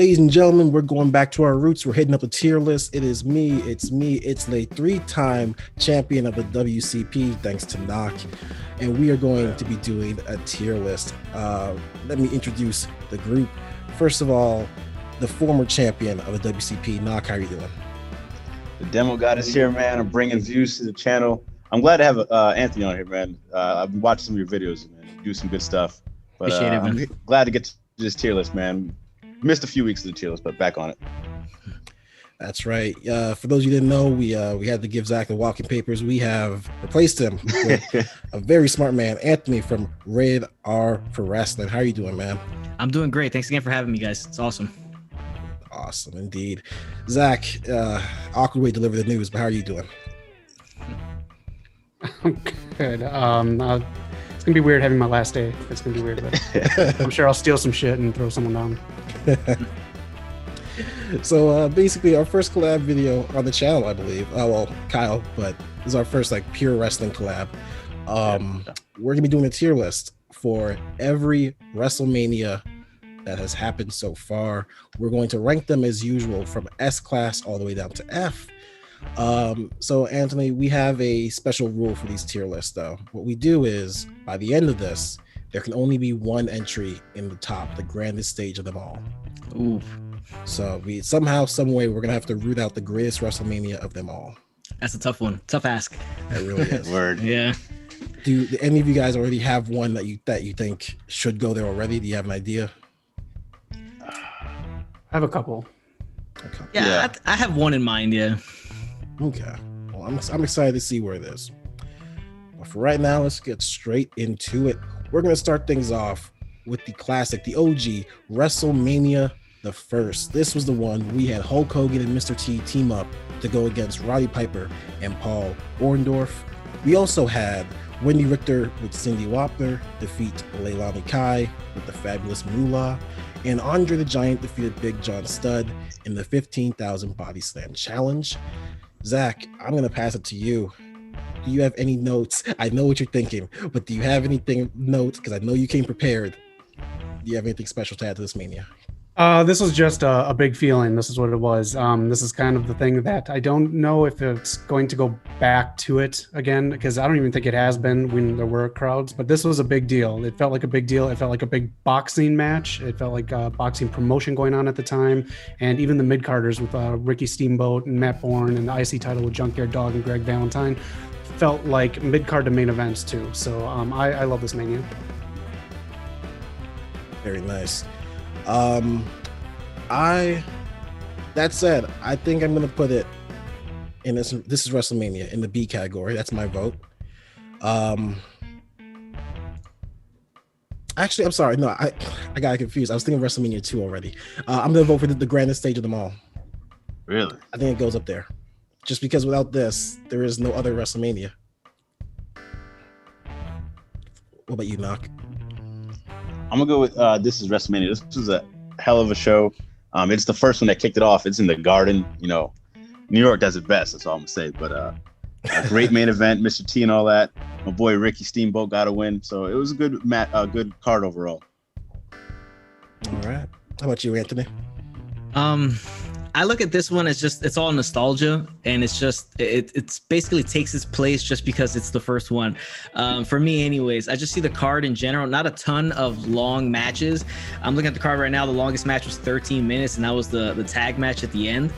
Ladies and gentlemen, we're going back to our roots. We're hitting up the tier list. It's the 3-time champion of the WCP, thanks to Knock. And we are going to be doing a tier list. Let me introduce the group. First of all, the former champion of the WCP, Knock. How are you doing? The demo god is here, man. I'm bringing views to the channel. I'm glad to have Anthony on here, man. I've been watching some of your videos, man. You do some good stuff. But I'm glad to get to this tier list, man. Missed a few weeks of the tier list, but back on it. That's right. For those you didn't know, we had to give Zach the walking papers. We have replaced him with a very smart man, Anthony from Rated R for Wrestling. How are you doing, man? I'm doing great. Thanks again for having me, guys. It's awesome. Awesome indeed. Zach, awkward way to deliver the news, but how are you doing? I'm good. It's gonna be weird having my last day. It's gonna be weird, but I'm sure I'll steal some shit and throw someone down. So basically, our first collab video on the channel, I believe. Kyle, but this is our first pure wrestling collab. We're gonna be doing a tier list for every Wrestlemania that has happened so far. We're going to rank them as usual from S class all the way down to F. So Anthony, we have a special rule for these tier lists though. What we do is by the end of this, there can only be one entry in the top, the grandest stage of them all. Ooh. So we somehow, some way, we're gonna have to root out the greatest WrestleMania of them all. That's a tough one. Tough ask. It really is. Word. Yeah. Do any of you guys already have one that you think should go there already? Do you have an idea? I have a couple. Okay. Yeah. I have one in mind. Yeah. Okay. Well, I'm excited to see where it is. But for right now, let's get straight into it. We're gonna start things off with the classic, the OG WrestleMania the first. This was the one we had Hulk Hogan and Mr. T team up to go against Roddy Piper and Paul Orndorff. We also had Wendy Richter with Cindy Wapner defeat Leilani Kai with the Fabulous Moolah, and Andre the Giant defeated Big John Studd in the 15,000 Body Slam Challenge. Zach, I'm going to pass it to you. Do you have any notes? I know what you're thinking, but do you have anything notes? Because I know you came prepared. Do you have anything special to add to this Mania? This was just a big feeling. This is what it was. This is kind of the thing that I don't know if it's going to go back to it again, because I don't even think it has been when there were crowds, but this was a big deal. It felt like a big deal. It felt like a big boxing match. It felt like a boxing promotion going on at the time. And even the mid-carders with Ricky Steamboat and Matt Bourne and the IC title with Junkyard Dog and Greg Valentine felt like mid-card to main events too. So I love this Mania. Very nice. That said, I think I'm gonna put it in this is WrestleMania in the B category. That's my vote. Actually, I'm sorry. No, I got confused. I was thinking WrestleMania 2 already. I'm gonna vote for the grandest stage of them all. Really? I think it goes up there. Just because without this, there is no other WrestleMania. What about you, Knock? I'm gonna go with this is WrestleMania. This was a hell of a show. It's the first one that kicked it off. It's in the Garden. You know, New York does it best. That's all I'm gonna say. But a great main event, Mr. T and all that. My boy Ricky Steamboat got a win, so it was a good good card overall. All right. How about you, Anthony? I look at this one as it's all nostalgia, and it's basically takes its place just because it's the first one. For me anyways, I just see the card in general, not a ton of long matches. I'm looking at the card right now. The longest match was 13 minutes, and that was the tag match at the end.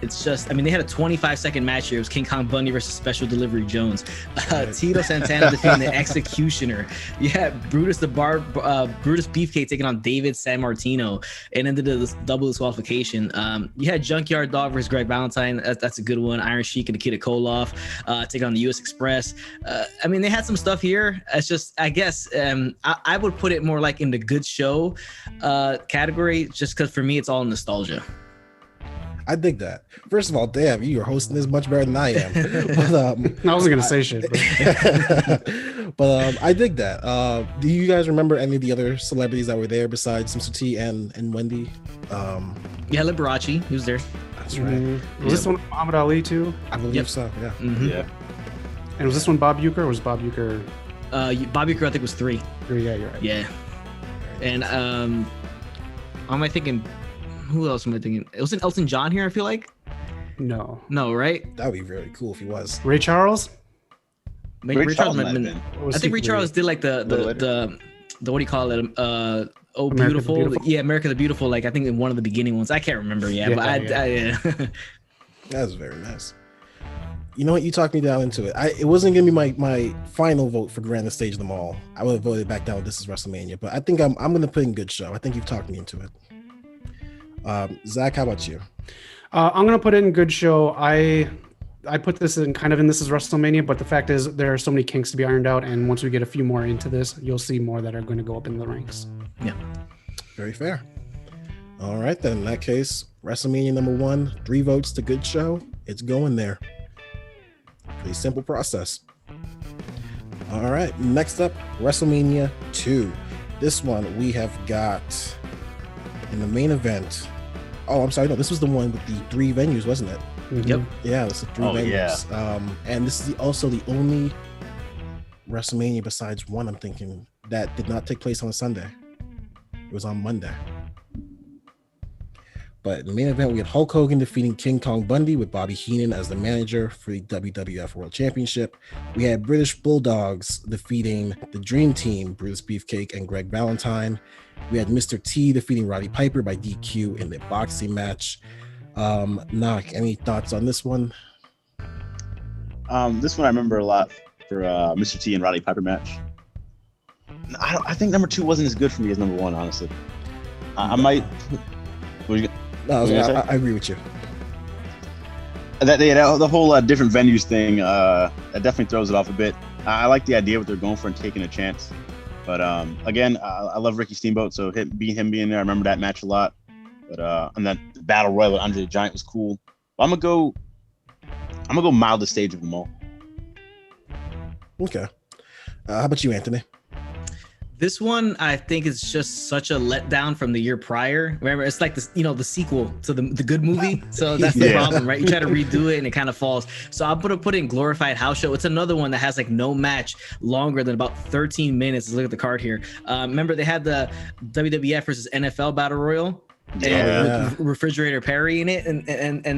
It's just, I mean, they had a 25-second match here. It was King Kong Bundy versus Special Delivery Jones. Tito Santana defeating the Executioner. Yeah, Brutus Beefcake taking on David San Martino and ended the double disqualification. You had Junkyard Dog versus Greg Valentine. That's a good one. Iron Sheik and Nikita Koloff taking on the US Express. I mean, they had some stuff here. It's just, I guess, I would put it more like in the good show category, just because for me, it's all nostalgia. I dig that. First of all, damn, you are hosting this much better than I am. But, I wasn't gonna say shit, but I dig that. Do you guys remember any of the other celebrities that were there besides Mr. T and Wendy? Yeah, Liberace, he was there. That's right. Was this one Muhammad Ali too? I believe so. Yeah. Mm-hmm. Yeah. And was this one Bob Uecker, or was Bob Uecker? Bob Uecker, I think, was 3. 3, yeah, you're right. Yeah. And am I thinking? Who else am I thinking? It wasn't Elton John here, I feel like. No, Right? That would be very cool if he was. Ray Charles. Ray Charles might have might been. have been. Or was I think he Ray Charles did like the what do you call it? America Beautiful. the Beautiful? Yeah, America the Beautiful. Like I think in one of the beginning ones. I can't remember. Yeah, but I That's very nice. You know what? You talked me down into it. It wasn't gonna be my final vote for grandest stage of them all. I would have voted back down. This is WrestleMania, but I think I'm gonna put in good show. I think you've talked me into it. Zach, how about you? I'm gonna put in good show. I put this in kind of in this is WrestleMania, but the fact is there are so many kinks to be ironed out, and once we get a few more into this, you'll see more that are going to go up in the ranks. yeah. Very fair. All right, then in that case, WrestleMania number 1, 3 votes to good show. It's going there. Pretty simple process. All right, next up, WrestleMania 2. This one we have got in the main event. Oh, I'm sorry. No, this was the one with the 3 venues, wasn't it? Mhm. Yep. Yeah, this is 3 venues. And this is also the only WrestleMania besides one, I'm thinking, that did not take place on a Sunday. It was on Monday. But in the main event, we had Hulk Hogan defeating King Kong Bundy with Bobby Heenan as the manager for the WWF World Championship. We had British Bulldogs defeating the Dream Team, Brutus Beefcake and Greg Valentine. We had Mr. T defeating Roddy Piper by DQ in the boxing match. Knock, any thoughts on this one? This one I remember a lot for Mr. T and Roddy Piper match. I think number 2 wasn't as good for me as number 1, honestly. I might. No, I agree with you. The whole different venues thing, that definitely throws it off a bit. I like the idea what they're going for and taking a chance. But again, I love Ricky Steamboat, so him being there, I remember that match a lot. But and that Battle Royal with Andre the Giant was cool. But I'm gonna go mildest stage of them all. Okay. How about you, Anthony? This one, I think, is just such a letdown from the year prior. Remember, it's like this, the sequel to the good movie. So that's the problem, right? You try to redo it and it kind of falls. So I'm gonna put in Glorified House Show. It's another one that has like no match longer than about 13 minutes. Let's look at the card here. Remember, they had the WWF versus NFL Battle Royal. And Refrigerator Perry in it, and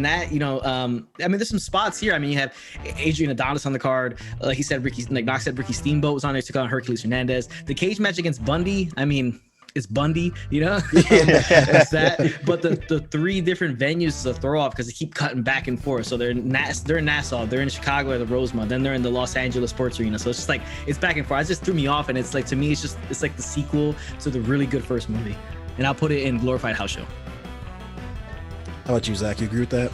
that, I mean, there's some spots here. I mean, you have Adrian Adonis on the card. Like he said, Knox said Ricky Steamboat was on there, took on Hercules Hernandez. The cage match against Bundy, I mean, it's Bundy, it's that. But the 3 different venues is a throw off because they keep cutting back and forth. So they're in Nassau, they're in Chicago at the Rosemont, then they're in the Los Angeles Sports Arena. So it's just like it's back and forth. It just threw me off, and it's like, to me, it's like the sequel to the really good first movie. And I'll put it in Glorified House Show. How about you, Zach? You agree with that?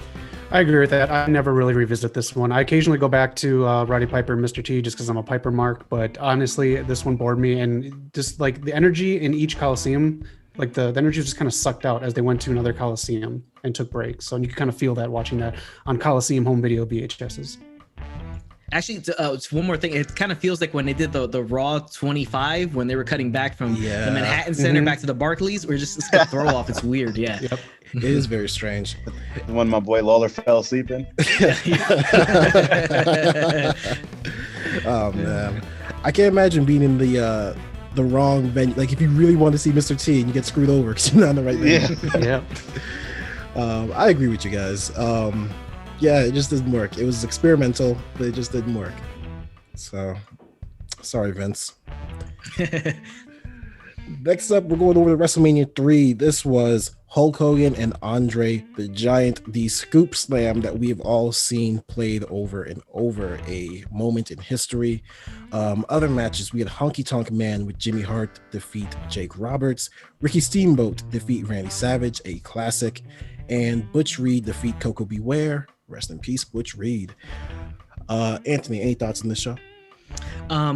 I agree with that. I never really revisit this one. I occasionally go back to Roddy Piper and Mr. T just because I'm a Piper mark. But honestly, this one bored me. And just like the energy in each Coliseum, like the energy was just kind of sucked out as they went to another Coliseum and took breaks. So you can kind of feel that watching that on Coliseum home video VHSs. Actually, it's one more thing. It kind of feels like when they did the Raw 25, when they were cutting back from the Manhattan Center back to the Barclays, we're just it's a throw off. It's weird. Yeah. Yep. It is very strange. The one my boy Lawler fell asleep in. Oh man, I can't imagine being in the wrong venue. Like if you really want to see Mr. T and you get screwed over because you're not in the right venue. Yeah. I agree with you guys. Yeah, it just didn't work. It was experimental, but it just didn't work. So, sorry, Vince. Next up, we're going over to WrestleMania 3. This was Hulk Hogan and Andre the Giant, the scoop slam that we have all seen played over and over, a moment in history. Other matches, we had Honky Tonk Man with Jimmy Hart defeat Jake Roberts, Ricky Steamboat defeat Randy Savage, a classic, and Butch Reed defeat Coco Beware. Rest in peace, Butch Reed. Anthony, any thoughts on this show?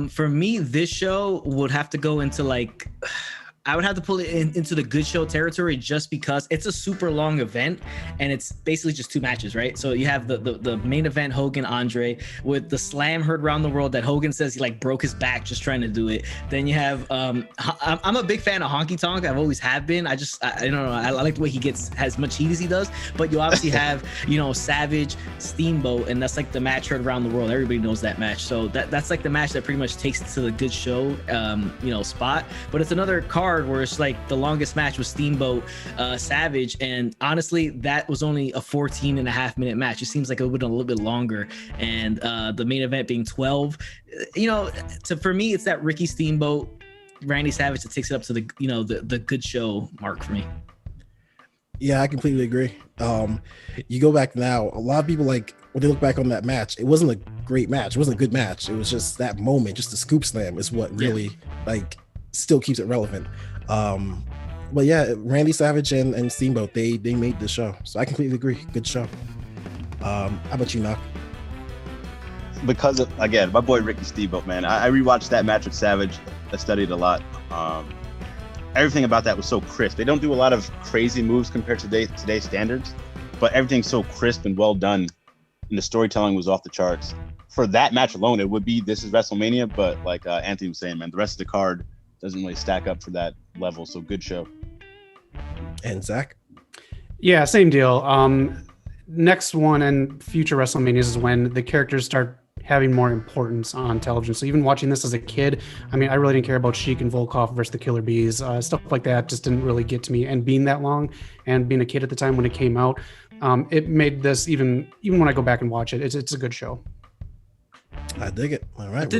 For me, this show would have to go into like I would have to pull it into the good show territory just because it's a super long event and it's basically just 2 matches, right? So you have the main event, Hogan Andre, with the slam heard around the world that Hogan says he like broke his back just trying to do it. Then you have I'm a big fan of Honky Tonk. I've always have been. I don't know. I like the way he gets as much heat as he does. But you obviously have Savage, Steamboat, and that's like the match heard around the world. Everybody knows that match. So that's like the match that pretty much takes it to the good show spot. But it's another card card where it's like the longest match was Steamboat Savage, and honestly, that was only a 14.5-minute match. It seems like it would have been a little bit longer, and the main event being 12. For me, it's that Ricky Steamboat, Randy Savage that takes it up to the good show mark for me. Yeah, I completely agree. You go back now, a lot of people, like, when they look back on that match, it wasn't a great match. It wasn't a good match. It was just that moment, just the scoop slam is what really like still keeps it relevant. But yeah, Randy Savage and Steamboat, they made the show. So I completely agree. Good show. How about you, Knock? Because of, again, my boy Ricky Steamboat, man. I rewatched that match with Savage. I studied a lot. Everything about that was so crisp. They don't do a lot of crazy moves compared to today's standards, but everything's so crisp and well done, and the storytelling was off the charts. For that match alone, it would be This Is WrestleMania, but like Anthony was saying, man, the rest of the card doesn't really stack up for that level, so good show. And Zach? Yeah, same deal. Next one and future WrestleManias is when the characters start having more importance on television. So even watching this as a kid, I mean, I really didn't care about Sheik and Volkov versus the Killer Bees. Stuff like that just didn't really get to me. And being that long and being a kid at the time when it came out, it made this, even when I go back and watch it, it's a good show. I dig it. All right,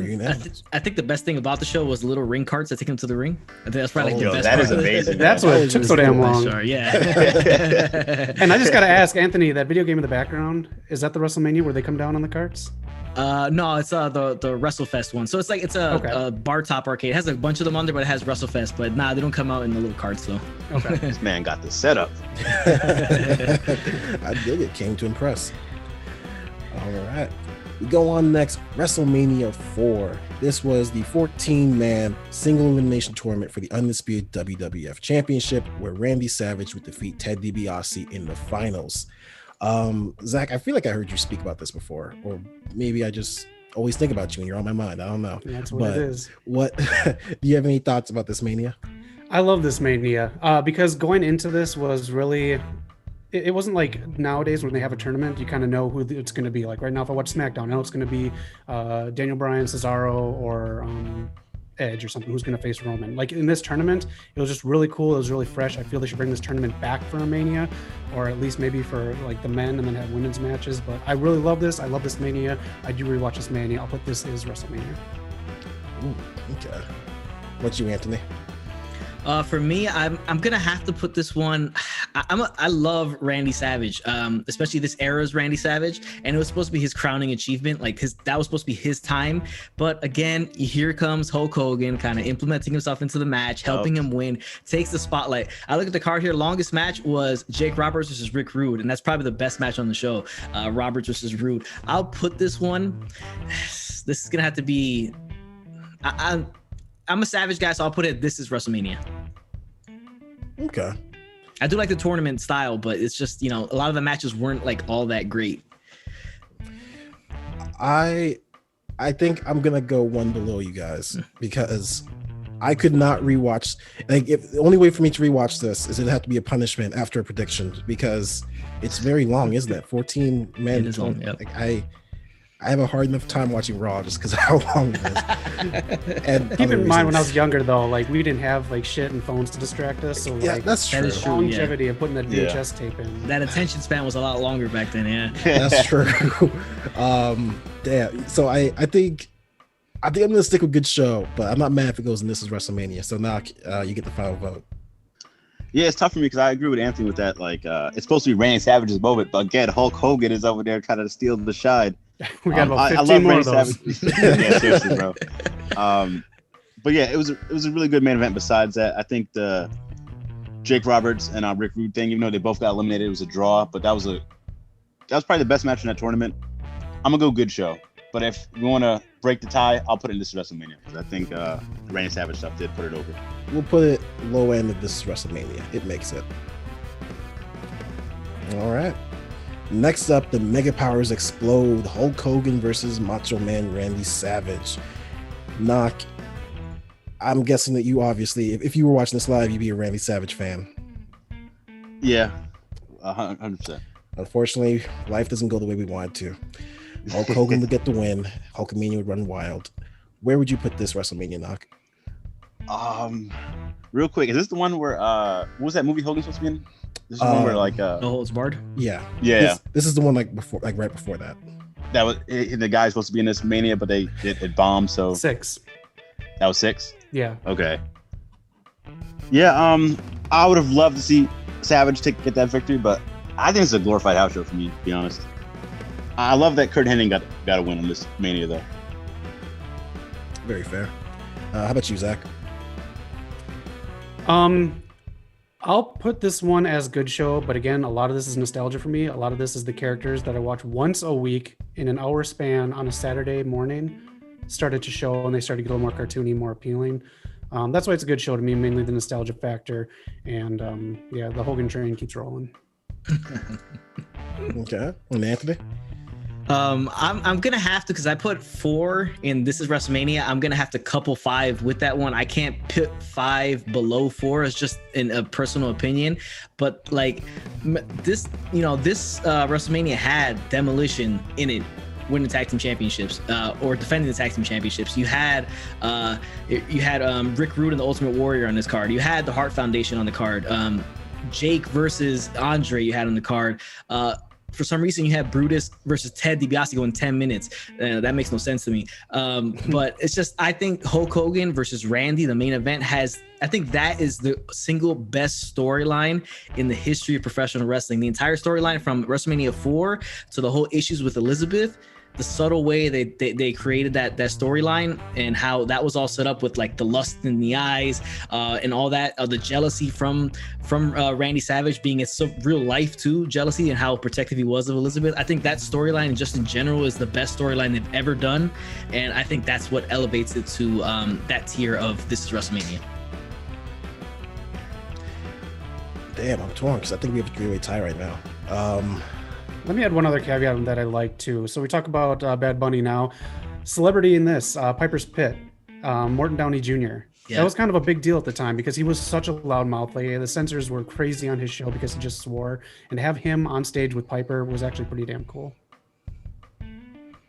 I think the best thing about the show was the little ring carts that take him to the ring. I think that's probably the best that part. is amazing. That's what it took so damn long. Sure, yeah. And I just got to ask, Anthony, that video game in the background, is that the WrestleMania where they come down on the carts? No, it's the WrestleFest one. So it's like a bar top arcade. It has a bunch of them on there, but it has WrestleFest. But they don't come out in the little carts though. Okay. This man got the setup. I dig it. Came to impress. All right. We go on next, WrestleMania 4. This was the 14-man single elimination tournament for the undisputed WWF Championship, where Randy Savage would defeat Ted DiBiase in the finals. Zach, I feel like I heard you speak about this before, or maybe I just always think about you and you're on my mind. I don't know. That's what it is. What do you have any thoughts about this Mania? I love this Mania because going into this was really... It wasn't like nowadays when they have a tournament, you kind of know who it's going to be. Like right now, if I watch SmackDown, I know it's going to be Daniel Bryan, Cesaro, or Edge or something who's going to face Roman. Like in this tournament, it was just really cool. It was really fresh. I feel they should bring this tournament back for a Mania, or at least maybe for like the men and then have women's matches. But I really love this. I love this Mania. I do rewatch this Mania. I'll put This Is WrestleMania. Ooh, okay. What's you, Anthony? For me, I'm gonna have to put this one. I love Randy Savage, especially this era's Randy Savage, and it was supposed to be his crowning achievement. Like that was supposed to be his time. But again, here comes Hulk Hogan, kind of implementing himself into the match, helping him win, takes the spotlight. I look at the card here. Longest match was Jake Roberts versus Rick Rude, and that's probably the best match on the show. Roberts versus Rude. I'll put this one. This is gonna have to be. I'm a Savage guy, so I'll put it. This Is WrestleMania. Okay. I do like the tournament style, but it's just, a lot of the matches weren't like all that great. I think I'm gonna go one below you guys because I could not rewatch. Like, the only way for me to rewatch this is it'd have to be a punishment after a prediction because it's very long, isn't it? 14 men. It is long, yep. Like I have a hard enough time watching Raw just because of how long it is. And keep in mind, when I was younger, though, like we didn't have like shit and phones to distract us. So yeah, like, that's true. That is true. Longevity of putting that VHS tape in. That attention span was a lot longer back then. Yeah, that's true. Damn. So I think I'm gonna stick with good show, but I'm not mad if it goes in This Is WrestleMania. So now you get the final vote. Yeah, it's tough for me because I agree with Anthony with that. Like, it's supposed to be Randy Savage's moment, but again, Hulk Hogan is over there trying to steal the shine. We got about 15 more of those. Yeah, seriously, bro. But yeah, it was a really good main event. Besides that, I think the Jake Roberts and Rick Rude thing, even though they both got eliminated, it was a draw. But that was probably the best match in that tournament. I'm gonna go good show. But if you want to break the tie, I'll put it in This Is WrestleMania because I think Randy Savage stuff did put it over. We'll put it low end of This Is WrestleMania. It makes it. All right. Next up, the Mega Powers explode. Hulk Hogan versus Macho Man Randy Savage. Knock. I'm guessing that you obviously, if you were watching this live, you'd be a Randy Savage fan. Yeah, 100%. Unfortunately, life doesn't go the way we want it to. Hulk Hogan would get the win. Hulkamania would run wild. Where would you put this WrestleMania, Knock? Real quick, is this the one where what was that movie Hogan supposed to be in? This is the one where like No Holds Barred. Yeah. Yeah. This is the one like right before that. That was the guy's supposed to be in this Mania, but it bombed. So 6. that was 6. Yeah. Okay. Yeah. I would have loved to see Savage get that victory, but I think it's a glorified house show for me, to be honest. I love that Kurt Hennig got a win on this Mania though. Very fair. How about you, Zach? I'll put this one as good show, but again, a lot of this is nostalgia for me. A lot of this is the characters that I watch once a week in an hour span on a Saturday morning started to show, and they started to get a little more cartoony, more appealing. That's why it's a good show to me, mainly the nostalgia factor. And the Hogan train keeps rolling. Okay. And Anthony? I'm gonna have to, because I put 4 in This Is WrestleMania. I'm gonna have to couple 5 with that one. I can't put 5 below 4. It's just in a personal opinion. But like this WrestleMania had Demolition in it, winning the tag team championships or defending the tag team championships. You had Rick Rude and the Ultimate Warrior on this card. You had the Hart Foundation on the card. Jake versus Andre you had on the card. For some reason, you had Brutus versus Ted DiBiase going 10 minutes. That makes no sense to me. But it's just, I think Hulk Hogan versus Randy, the main event, I think that is the single best storyline in the history of professional wrestling. The entire storyline from WrestleMania 4 to the whole issues with Elizabeth, the subtle way they created that storyline and how that was all set up with like the lust in the eyes and all that, the jealousy from Randy Savage being its real life too, jealousy and how protective he was of Elizabeth. I think that storyline just in general is the best storyline they've ever done, and I think that's what elevates it to that tier of This Is WrestleMania. Damn, I'm torn because I think we have a 3-way tie right now. Let me add one other caveat that I like too. So we talk about Bad Bunny now. Celebrity in this, Piper's Pit, Morton Downey Jr. Yeah. That was kind of a big deal at the time because he was such a loudmouth. Like, the censors were crazy on his show because he just swore. And to have him on stage with Piper was actually pretty damn cool.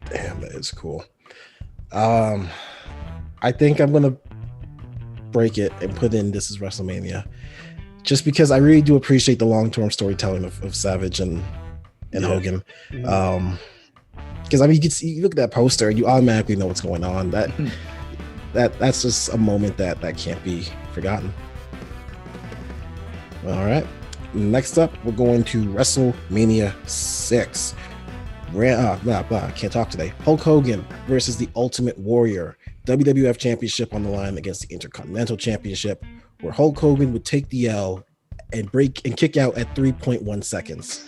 Damn, that is cool. I think I'm going to break it and put in This Is WrestleMania. Just because I really do appreciate the long-term storytelling of Savage and Hogan. Because I mean, you look at that poster and you automatically know what's going on. That's just a moment that can't be forgotten. All right, next up we're going to WrestleMania 6. Can't talk today. Hulk Hogan versus the Ultimate Warrior, WWF Championship on the line against the Intercontinental Championship, where Hulk Hogan would take the L and break and kick out at 3.1 seconds.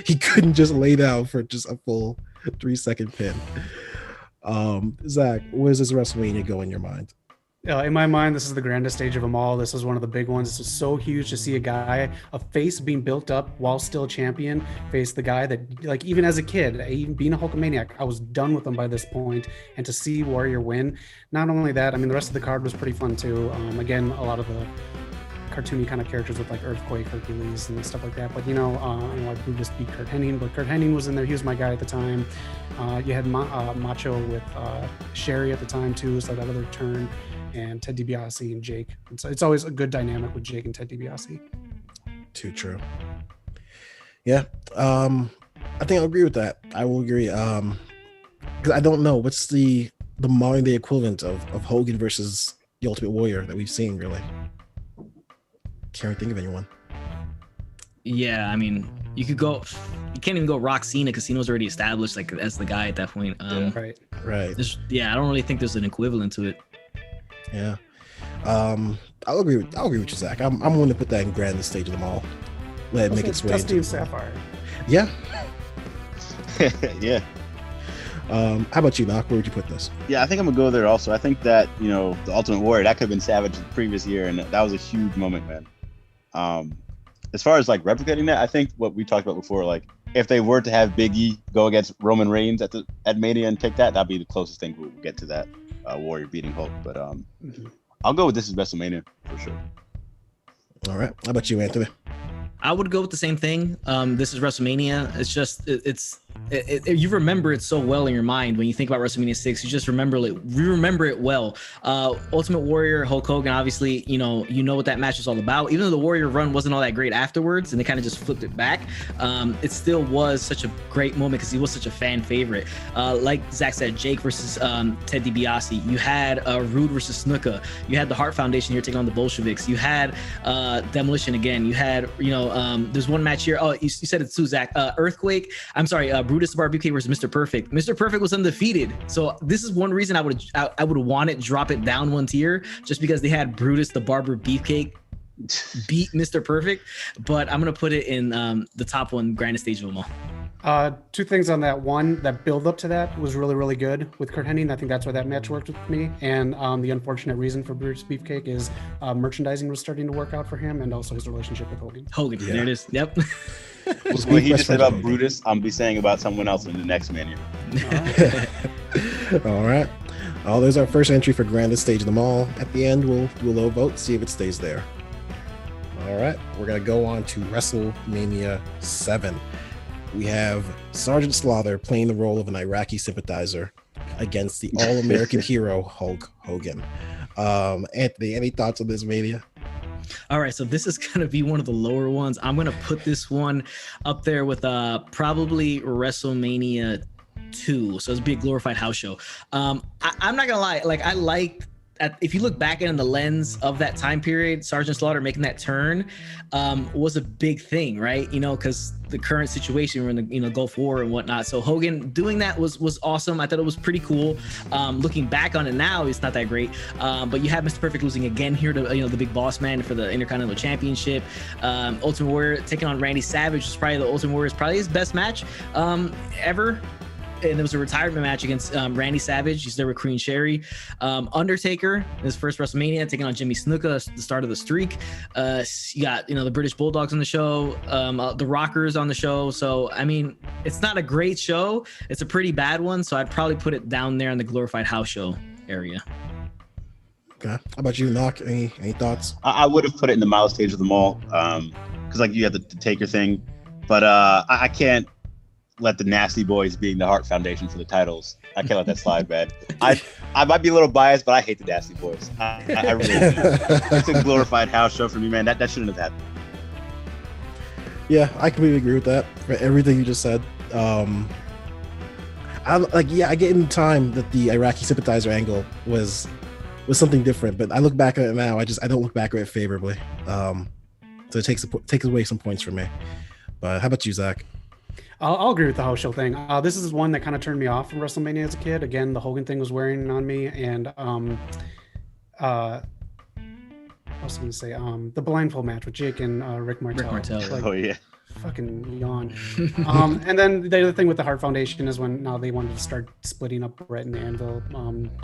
He couldn't just lay down for just a full 3-second pin. Zach, where's this WrestleMania go in your mind? In my mind, this is the grandest stage of them all. This is one of the big ones. This is so huge to see a face being built up while still champion, face the guy that, like, even as a kid, even being a Hulkamaniac, I was done with him by this point. And to see Warrior win, not only that, I mean, the rest of the card was pretty fun too. Again, a lot of the cartoony kind of characters with like Earthquake, Hercules, and stuff like that. But like who just beat Kurt Hennig? But Kurt Hennig was in there. He was my guy at the time. You had Macho with Sherry at the time too, so that other turn, and Ted DiBiase and Jake. And so it's always a good dynamic with Jake and Ted DiBiase. Too true. Yeah, I think I'll agree with that. I will agree. Because I don't know what's the modern day equivalent of Hogan versus the Ultimate Warrior that we've seen, really. Can't think of anyone. Yeah, I mean, you can't even go Rock Cena because Cena was already established like as the guy at that point. Right. I don't really think there's an equivalent to it. Yeah. I'll agree with you, Zach. I'm willing to put that in grandest stage of them all. Let it make its way. Dusty and Sapphire. Yeah. Yeah. How about you, Knock? Where would you put this? Yeah, I think I'm gonna go there also. I think that, the Ultimate Warrior, that could have been Savage the previous year, and that was a huge moment, man. As far as like replicating that, I think what we talked about before, like if they were to have Big E go against Roman Reigns at Mania and take that'd be the closest thing we'll get to that Warrior beating Hulk. But I'll go with This Is WrestleMania for sure. All right. How about you, Anthony? I would go with the same thing. This is WrestleMania. It's just you remember it so well in your mind when you think about WrestleMania 6. You just remember it well. Ultimate Warrior, Hulk Hogan, obviously, you know what that match was all about. Even though the Warrior run wasn't all that great afterwards, and they kind of just flipped it back, it still was such a great moment because he was such a fan favorite. Like Zach said, Jake versus Ted DiBiase. You had Rude versus Snuka. You had the Hart Foundation here taking on the Bolsheviks. You had Demolition again. You had, there's one match here. Oh, you said it too, Zach. Earthquake. I'm sorry, Brutus the Barber Beefcake versus Mr. Perfect. Mr. Perfect was undefeated. So this is one reason I would want it drop it down one tier, just because they had Brutus the Barber Beefcake beat Mr. Perfect. But I'm gonna put it in the top one, grandest stage of them all. Two things on that. One, that build up to that was really, really good with Kurt Hennig. I think that's why that match worked with me. And the unfortunate reason for Brutus Beefcake is merchandising was starting to work out for him, and also his relationship with Hogan. There it is. Yep. What he just said about Brutus, I'm be saying about someone else in the next Mania. All right. Oh, there's our first entry for grandest stage of them all. At the end, we'll do a low vote, see if it stays there. All right. We're going to go on to WrestleMania 7. We have Sergeant Slaughter playing the role of an Iraqi sympathizer against the all-American hero, Hulk Hogan. Anthony, any thoughts on this Mania? All right, so this is going to be one of the lower ones. I'm going to put this one up there with probably WrestleMania 2. So it's a big glorified house show. I'm not going to lie. Like, I liked, if you look back in the lens of that time period, Sergeant Slaughter making that turn was a big thing, right? Because the current situation, we're in the Gulf War and whatnot. So Hogan doing that was awesome. I thought it was pretty cool. Looking back on it now, it's not that great. But you have Mr. Perfect losing again here to the big boss man for the Intercontinental Championship. Ultimate Warrior taking on Randy Savage was probably the Ultimate Warrior's probably his best match ever. And it was a retirement match against Randy Savage. He's there with Queen Sherry. Undertaker, his first WrestleMania, taking on Jimmy Snuka, the start of the streak. You got, the British Bulldogs on the show, the Rockers on the show. So, I mean, it's not a great show. It's a pretty bad one. So I'd probably put it down there in the glorified house show area. Okay. How about you, Knock? Any thoughts? I would have put it in the mild stage of them all. Because, like, you have the Taker thing. But I can't let the Nasty Boys being the Hart Foundation for the titles. I can't let that slide, man. I might be a little biased, but I hate the Nasty Boys. I really do. It's a glorified house show for me, man. That shouldn't have happened. Yeah, I completely agree with that. For everything you just said. I get in time that the Iraqi sympathizer angle was something different, but I look back at it now. I don't look back at it favorably. So it takes away some points from me. But how about you, Zach? I'll agree with the house show thing. This is one that kind of turned me off from WrestleMania as a kid. Again, the Hogan thing was wearing on me, and what was I going to say? The blindfold match with Jake and Rick Martel. Like, oh yeah, fucking yawn. And then the other thing with the Hart Foundation is when now they wanted to start splitting up Bret and Anvil,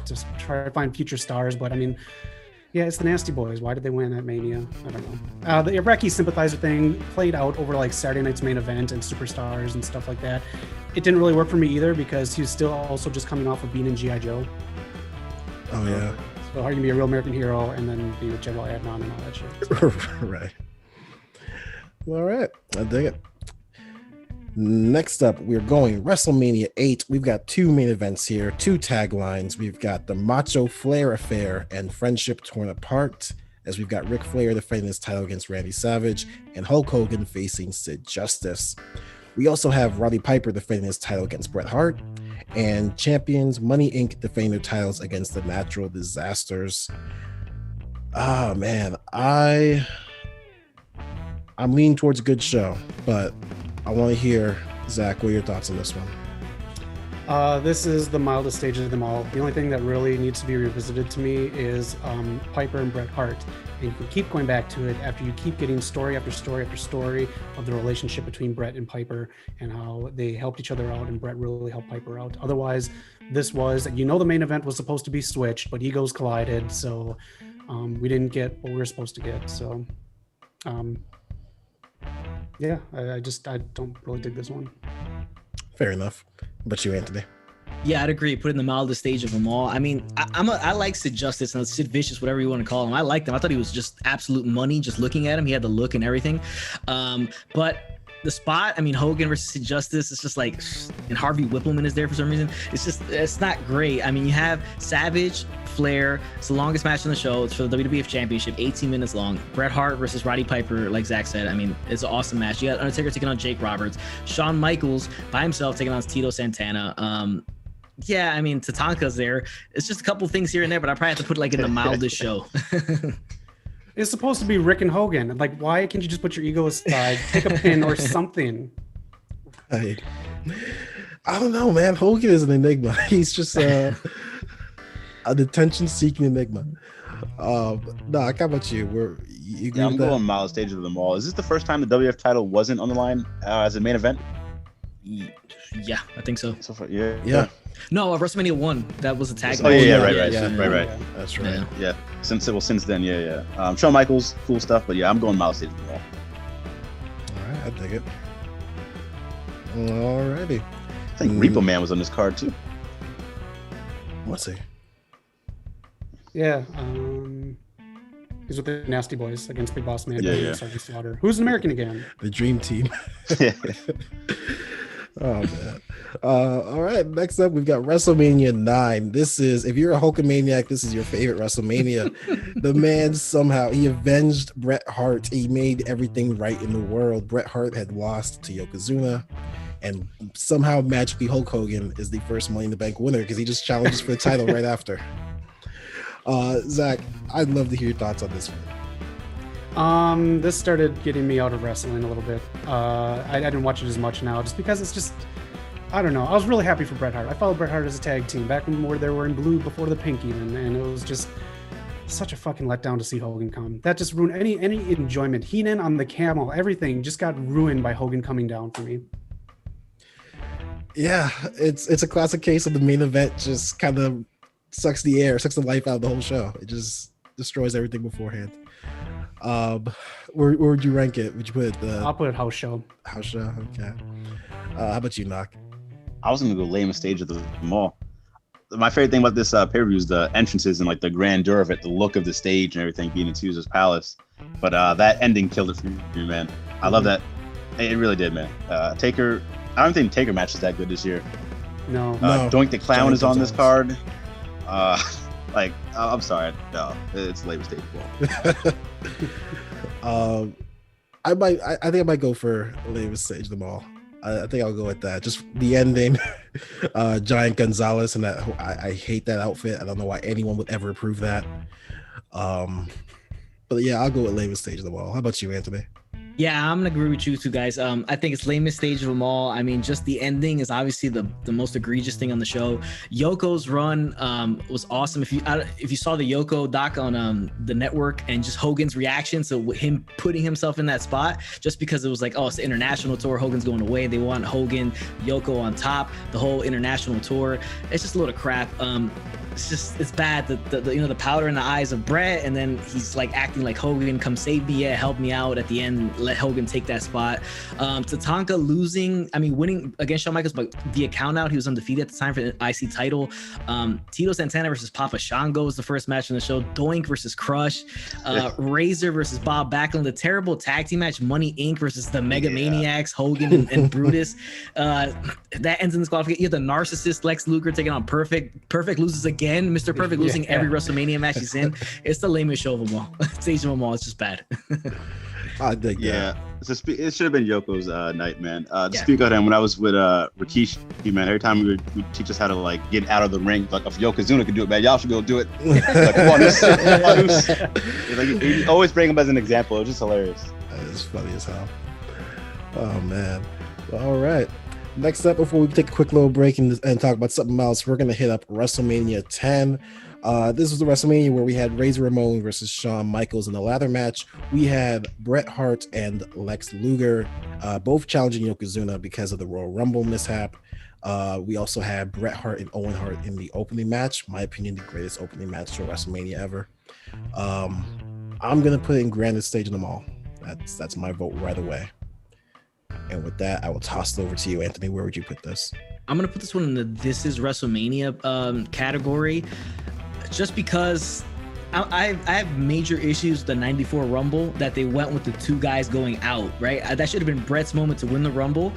just try to find future stars. But I mean, yeah, it's the Nasty Boys. Why did they win at Mania? I don't know. The Iraqi sympathizer thing played out over like Saturday night's main event and Superstars and stuff like that. It didn't really work for me either because he was still also just coming off of being in G.I. Joe. Oh, yeah. So how are you going to be a real American hero and then be with General Adnan and all that shit? Right. All right. I dig it. Next up, we're going WrestleMania 8. We've got two main events here, two taglines. We've got the Macho Flair Affair and Friendship Torn Apart, as we've got Ric Flair defending his title against Randy Savage and Hulk Hogan facing Sid Justice. We also have Roddy Piper defending his title against Bret Hart, and champions Money Inc. defending their titles against the Natural Disasters. Ah, man, I'm leaning towards a good show, but I want to hear, Zach, what are your thoughts on this one? This is the mildest stage of them all. The only thing that really needs to be revisited to me is Piper and Bret Hart. And you can keep going back to it after you keep getting story after story after story of the relationship between Bret and Piper and how they helped each other out and Bret really helped Piper out. Otherwise, this was, the main event was supposed to be switched, but egos collided. So we didn't get what we were supposed to get. So yeah, I don't really dig this one. Fair enough. But you, Anthony? Yeah, I'd agree. Put in the mildest stage of them all. I mean, I like Sid Justice and Sid Vicious, whatever you want to call him. I liked him. I thought he was just absolute money. Just looking at him, he had the look and everything. But the spot, I mean, Hogan versus Justice, it's just like, and Harvey Whippleman is there for some reason. It's not great. I mean, you have Savage, Flair. It's the longest match on the show. It's for the WWF Championship, 18 minutes long. Bret Hart versus Roddy Piper, like Zach said. I mean, it's an awesome match. You got Undertaker taking on Jake Roberts. Shawn Michaels by himself taking on Tito Santana. Yeah, I mean, Tatanka's there. It's just a couple things here and there, but I probably have to put like in the mildest show. It's supposed to be Rick and Hogan. Like, why can't you just put your ego aside, take a pin or something? I don't know, man. Hogan is an enigma. He's just an attention-seeking enigma. How about you? I'm going mild stage of them all. Is this the first time the WF title wasn't on the line as a main event? Yeah, I think so. So far, yeah. No, WrestleMania 1. That was a tag. Oh, right. Right. That's right. Yeah. Since then, yeah. Shawn Michaels, cool stuff, but yeah, I'm going mild stage of them all. All right, I dig it. Alrighty. I think Repo Man was on this card too. Let's see. Yeah. He's with the Nasty Boys against Big Boss Man. Yeah. Sergeant Slaughter. Who's an American again? The Dream Team. Oh man. All right, next up we've got WrestleMania 9. This is, if you're a Hulkamaniac, this is your favorite WrestleMania. The man somehow, he avenged Bret Hart. He made everything right in the world. Bret Hart had lost to Yokozuna, and somehow magically Hulk Hogan is the first Money in the Bank winner because he just challenges for the title right after. Zach, I'd love to hear your thoughts on this one. This started getting me out of wrestling a little bit. I didn't watch it as much now just because it's just, I don't know. I was really happy for Bret Hart. I followed Bret Hart as a tag team back when they were in blue before the pink even, and it was just such a fucking letdown to see Hogan come. That just ruined any enjoyment. Heenan on the camel, everything just got ruined by Hogan coming down for me. Yeah, it's a classic case of the main event just kind of sucks the life out of the whole show. It just destroys everything beforehand. Where would you rank it? Would you put it? I'll put it house show. House show, okay. How about you, Knock? I was gonna go lamest stage of them all. My favorite thing about this pay-per-view is the entrances and like the grandeur of it, the look of the stage and everything being in Caesar's Palace. But that ending killed it for me, man. I love that. It really did, man. Taker. I don't think Taker match is that good this year. No. Doink the Clown Johnny is on this card. Gonzalez. I'm sorry. No, it's lamest stage of all. I think I might go for lamest stage of them all. I think I'll go with that. Just the ending, Giant Gonzalez, and that I hate that outfit. I don't know why anyone would ever approve that. But yeah, I'll go with lamest stage of them all. How about you, Anthony? Yeah, I'm gonna agree with you two guys. I think it's lamest stage of them all. I mean, just the ending is obviously the most egregious thing on the show. Yoko's run was awesome. If you saw the Yoko doc on the network and just Hogan's reaction to him putting himself in that spot, just because it was like, oh, it's the international tour, Hogan's going away, they want Hogan, Yoko on top, the whole international tour. It's just a load of crap. It's bad. The powder in the eyes of Bret, and then he's like acting like Hogan, come save me, help me out at the end, let Hogan take that spot. Tatanka winning against Shawn Michaels, but via count out, he was undefeated at the time for the IC title. Tito Santana versus Papa Shango was the first match in the show. Doink versus Crush. Razor versus Bob Backlund. The terrible tag team match, Money Inc. versus the Mega Maniacs, Hogan and Brutus. That ends in disqualification. You have the narcissist Lex Luger taking on Perfect. Perfect loses again. Mr. Perfect losing every WrestleMania match he's in. It's the lamest show of them all. Stage of them all. It's just bad. I think it should have been Yoko's night, man. To speak on him, when I was with Rikishi, man, every time we teach us how to like get out of the ring, like if Yokozuna could do it, man, y'all should go do it. Like, come on, like, you always bring him as an example. It's just hilarious. That is funny as hell. Oh man. Well, all right. Next up, before we take a quick little break and talk about something else, we're going to hit up WrestleMania 10. This was the WrestleMania where we had Razor Ramon versus Shawn Michaels in the ladder match. We had Bret Hart and Lex Luger, both challenging Yokozuna because of the Royal Rumble mishap. We also had Bret Hart and Owen Hart in the opening match. My opinion, the greatest opening match to WrestleMania ever. I'm going to put it in grandest stage of them all. That's my vote right away. And with that, I will toss it over to you, Anthony. Where would you put this? I'm going to put this one in the This Is WrestleMania category, just because I have major issues with the 94 Rumble that they went with the two guys going out, right? That should have been Bret's moment to win the Rumble.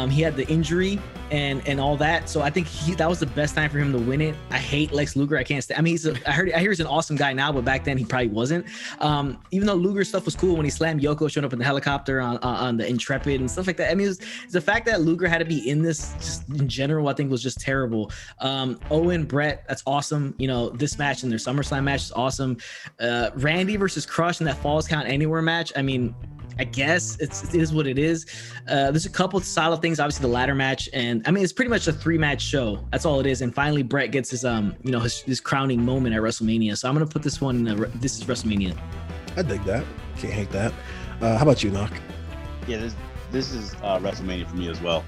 He had the injury and all that. So I think that was the best time for him to win it. I hate Lex Luger. I can't stand. I mean, I hear he's an awesome guy now, but back then he probably wasn't. Even though Luger's stuff was cool when he slammed Yoko, showing up in the helicopter on the Intrepid and stuff like that. I mean, it's the fact that Luger had to be in this just in general, I think was just terrible. Owen, Bret, that's awesome. You know, this match and their SummerSlam match is awesome. Randy versus Crush in that Falls Count Anywhere match. I mean, I guess it is what it is. There's a couple of solid things, obviously the ladder match, and I mean it's pretty much a 3-match show. That's all it is. And finally, Bret gets his his crowning moment at WrestleMania. So I'm gonna put this one in this is WrestleMania. I dig that. Can't hate that. How about you, Knock? Yeah, this is WrestleMania for me as well.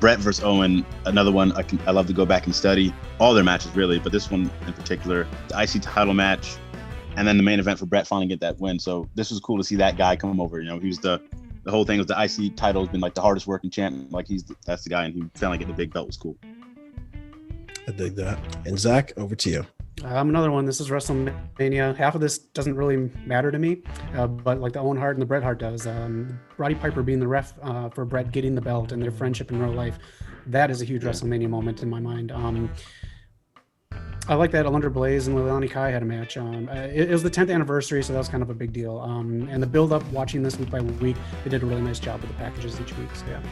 Bret versus Owen, another one I love to go back and study all their matches really, but this one in particular, the IC title match. And then the main event for Bret finally get that win. So this was cool to see that guy come over. You know, he was the whole thing was the IC title has been like the hardest working champ. Like that's the guy, and he finally get the big belt was cool. I dig that. And Zach, over to you. Another one. This is WrestleMania. Half of this doesn't really matter to me, but like the Owen Hart and the Bret Hart does. Roddy Piper being the ref for Bret getting the belt and their friendship in real life. That is a huge WrestleMania moment in my mind. I like that Alundra Blaze and Leilani Kai had a match. It was the 10th anniversary, so that was kind of a big deal. And the build up, watching this week by week, they did a really nice job with the packages each week. So yeah.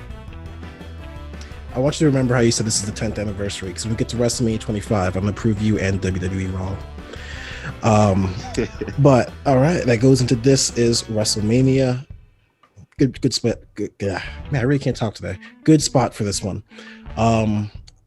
I want you to remember how you said this is the 10th anniversary, because when we get to WrestleMania 25, I'm gonna prove you and WWE wrong. But all right, that goes into this is WrestleMania. Good spot. Man, I really can't talk today. Good spot for this one.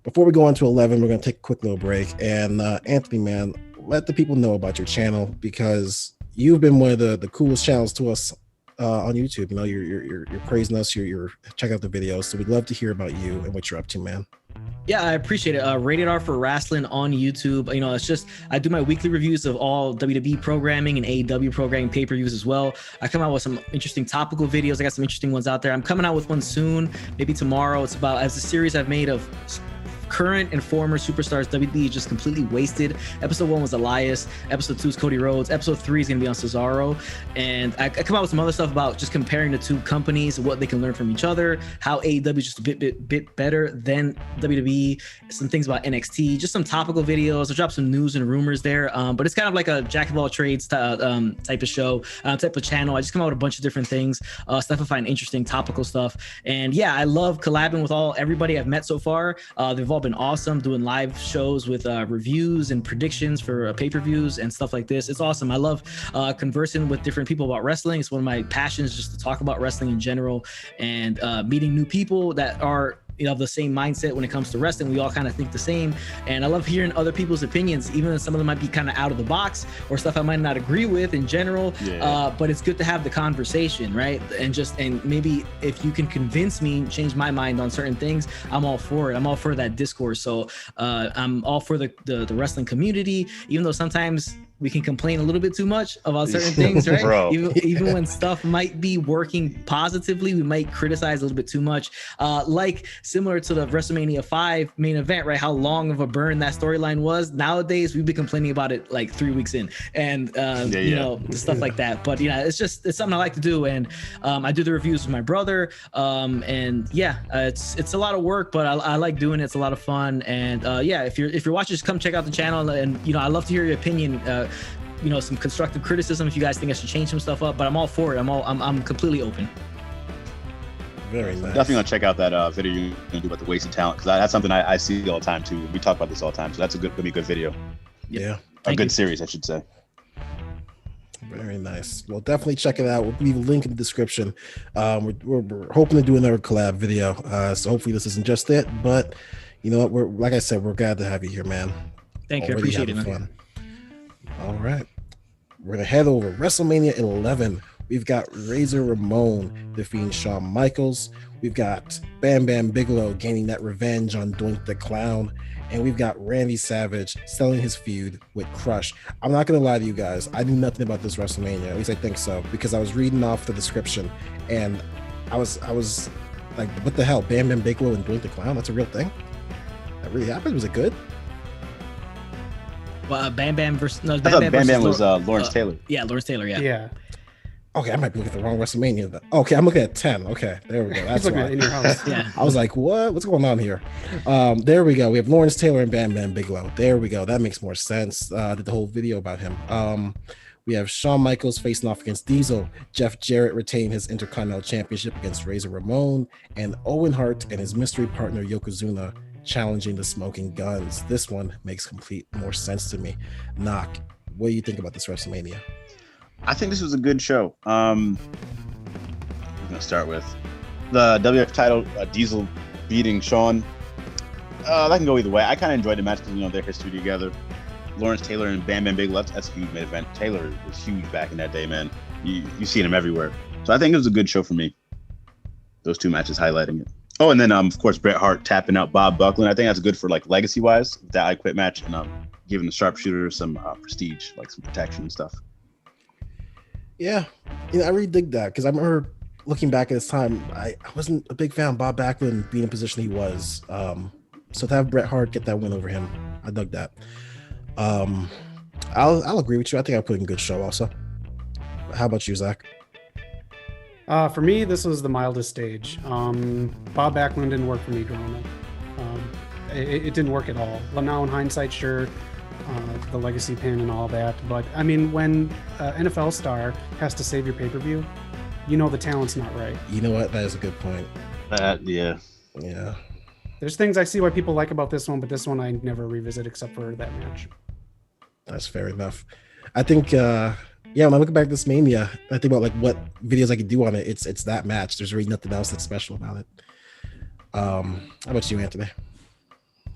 Before we go on to 11, we're going to take a quick little break. And Anthony, man, let the people know about your channel, because you've been one of the coolest channels to us on YouTube. You know, you're praising us, you're checking out the videos. So we'd love to hear about you and what you're up to, man. Yeah, I appreciate it. Rated R for Rasslin on YouTube. You know, it's just I do my weekly reviews of all WWE programming and AEW programming pay-per-views as well. I come out with some interesting topical videos. I got some interesting ones out there. I'm coming out with one soon, maybe tomorrow. It's about as a series I've made of current and former superstars WWE just completely wasted. Episode 1 was Elias. Episode 2 is Cody Rhodes. Episode 3 is going to be on Cesaro. And I come out with some other stuff about just comparing the two companies, what they can learn from each other, how AEW is just a bit better than WWE, some things about NXT, just some topical videos. I'll drop some news and rumors there. But it's kind of like a jack of all trades type of show, type of channel. I just come out with a bunch of different things, stuff I find interesting, topical stuff. And yeah, I love collabing with everybody I've met so far. They've all been awesome, doing live shows with reviews and predictions for pay-per-views and stuff like this. It's awesome. I love conversing with different people about wrestling. It's one of my passions, just to talk about wrestling in general, and meeting new people that are of the same mindset when it comes to wrestling. We all kind of think the same, and I love hearing other people's opinions, even though some of them might be kind of out of the box or stuff I might not agree with in general. But it's good to have the conversation, right? And maybe if you can convince me, change my mind on certain things, I'm all for it. I'm all for that discourse. So I'm all for the wrestling community, even though sometimes we can complain a little bit too much about certain things, right? Even when stuff might be working positively, we might criticize a little bit too much. Like similar to the WrestleMania 5 main event, right? How long of a burn that storyline was. Nowadays, we've been complaining about it like 3 weeks in, and you know, stuff like that. But you know, it's something I like to do, and I do the reviews with my brother, and yeah, it's a lot of work, but I like doing it. It's a lot of fun, and yeah, if you're watching, just come check out the channel, and you know, I love to hear your opinion. You know, some constructive criticism if you guys think I should change some stuff up, but I'm all for it. I'm completely open. Very nice. Definitely gonna check out that video you're gonna do about the wasted talent, because that's something I see all the time too. We talk about this all the time, so that's gonna be a good video. Yeah, a good series, I should say. Very nice. Well, definitely check it out. We'll leave a link in the description. We're hoping to do another collab video, so hopefully this isn't just it. But you know what? Like I said, we're glad to have you here, man. Thank you. I appreciate it, man. Fun. All right, we're gonna head over WrestleMania 11. We've got Razor Ramon defeating Shawn Michaels. We've got Bam Bam Bigelow gaining that revenge on Doink the Clown, and we've got Randy Savage selling his feud with Crush. I'm not gonna lie to you guys, I knew nothing about this WrestleMania. At least I think so, because I was reading off the description, and I was like, what the hell? Bam Bam Bigelow and Doink the Clown? That's a real thing? That really happened? Was it good? Bam Bam versus I thought Bam Bam was Lawrence Taylor. Yeah, Lawrence Taylor. Yeah. Yeah. Okay, I might be looking at the wrong WrestleMania. Okay, I'm looking at 10. Okay, there we go. That's He's looking why. at in your house. Yeah. I was like, what? What's going on here? There we go. We have Lawrence Taylor and Bam Bam Bigelow. There we go. That makes more sense. Did the whole video about him. We have Shawn Michaels facing off against Diesel. Jeff Jarrett retained his Intercontinental Championship against Razor Ramon. And Owen Hart and his mystery partner Yokozuna challenging the Smoking Guns. This one makes complete more sense to me. Knock, what do you think about this WrestleMania? I think this was a good show. I'm gonna start with the WF title, Diesel beating Shawn. That can go either way. I kind of enjoyed the match because their history together. Lawrence Taylor and Bam Bam Bigelow, that's a huge main event. Taylor was huge back in that day, man. You seen him everywhere. So I think it was a good show for me. Those two matches highlighting it. Oh, and then of course Bret Hart tapping out Bob Buckland. I think that's good for like legacy wise. That I Quit match and giving the sharpshooter some prestige, like some protection and stuff. Yeah, I really dig that because I remember looking back at this time, I wasn't a big fan of Bob Backlund being in the position he was. So to have Bret Hart get that win over him, I dug that. I'll agree with you. I think I put in a good show also. How about you, Zach? For me, this was the mildest stage. Bob Backlund didn't work for me growing up. It didn't work at all. Well, now in hindsight, sure, the legacy pin and all that. But I mean, when an NFL star has to save your pay-per-view, the talent's not right. You know what? That is a good point. Yeah. There's things I see why people like about this one, but this one I never revisit except for that match. That's fair enough. I think, when I look back at this Mania, I think about like what videos I could do on it. It's that match. There's really nothing else that's special about it. How about you, Anthony?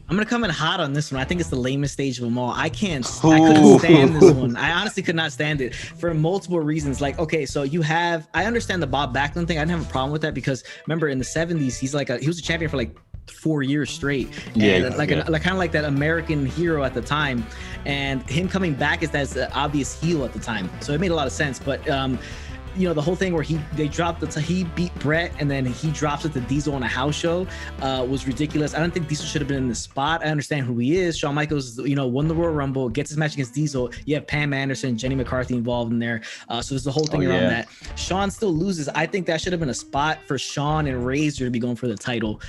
I'm gonna come in hot on this one. I think it's the lamest stage of them all. I couldn't stand this one. I honestly could not stand it for multiple reasons. Like, okay, so I understand the Bob Backlund thing. I didn't have a problem with that because remember in the 70s, he was a champion for like 4 years straight. And kind of like that American hero at the time, and him coming back as that obvious heel at the time. So it made a lot of sense. But the whole thing where he beat Bret and then he drops it to Diesel on a house show was ridiculous. I don't think Diesel should have been in the spot. I understand who he is. Shawn Michaels, won the Royal Rumble, gets his match against Diesel. You have Pam Anderson, Jenny McCarthy involved in there. So there's the whole thing around that. Shawn still loses. I think that should have been a spot for Shawn and Razor to be going for the title.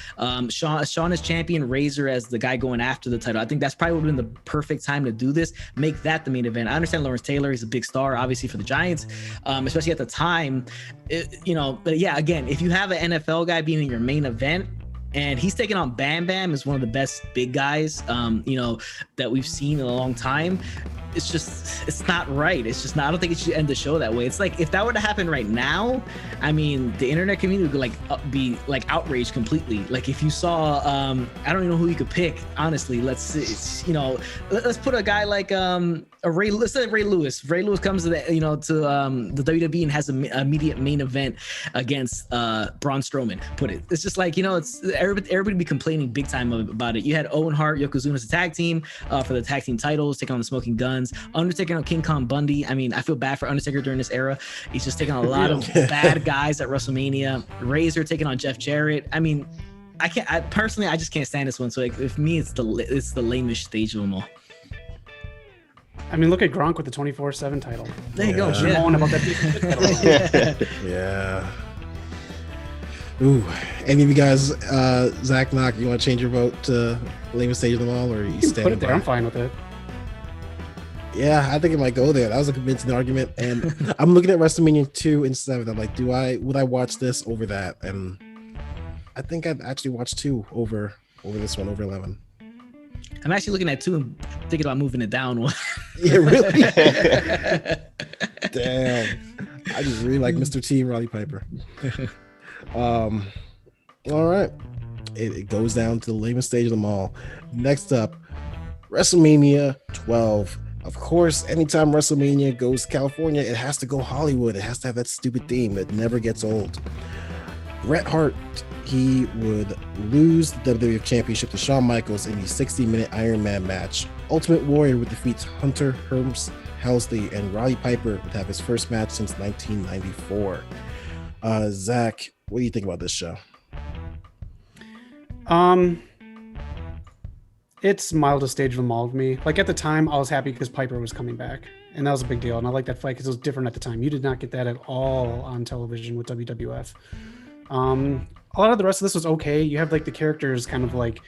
Shawn is champion, Razor as the guy going after the title. I think that's probably would have been the perfect time to do this. Make that the main event. I understand Lawrence Taylor, he's a big star, obviously for the Giants, especially at the time, but yeah, again, if you have an NFL guy being in your main event and he's taking on Bam Bam is one of the best big guys, that we've seen in a long time. It's not right. It's just not, I don't think it should end the show that way. It's like, if that were to happen right now, I mean, the internet community would be outraged completely. Like if you saw, I don't even know who you could pick, honestly. Let's put a guy like, let's say Ray Lewis. Ray Lewis comes to the WWE and has an immediate main event against Braun Strowman. It's just like, it's everybody be complaining big time about it. You had Owen Hart, Yokozuna as a tag team for the tag team titles, taking on the Smoking Guns. Undertaker on King Kong Bundy. I mean, I feel bad for Undertaker during this era. He's just taking a lot of bad guys at WrestleMania. Razor taking on Jeff Jarrett. I mean, I just can't stand this one. So if me, it's the lamest stage of them all. I mean, look at Gronk with the 24/7 title. There you go. About that. Yeah. Ooh, any of you guys, Zach, Knock, you want to change your vote to lamest stage of them all, or you stand put it there? I'm fine with it. Yeah, I think it might go there. That was a convincing argument, and I'm looking at WrestleMania 2 and 7. I'm like, would I watch this over that? And I think I'd actually watch 2 over this one, over 11. I'm actually looking at 2 and thinking about moving it down one. Yeah, really? Damn. I just really like Mr. T and Roddy Piper. All right. It goes down to the lamest stage of them all. Next up, WrestleMania 12. Of course, anytime WrestleMania goes to California, it has to go Hollywood. It has to have that stupid theme that never gets old. Bret Hart, he would lose the WWF Championship to Shawn Michaels in the 60-minute Iron Man match. Ultimate Warrior would defeat Hunter Hearst Helmsley, and Roddy Piper would have his first match since 1994. Zach, what do you think about this show? It's mildest stage of them all to me. Like at the time, I was happy because Piper was coming back, and that was a big deal. And I like that fight because it was different at the time. You did not get that at all on television with WWF. A lot of the rest of this was okay. You have like the characters kind of like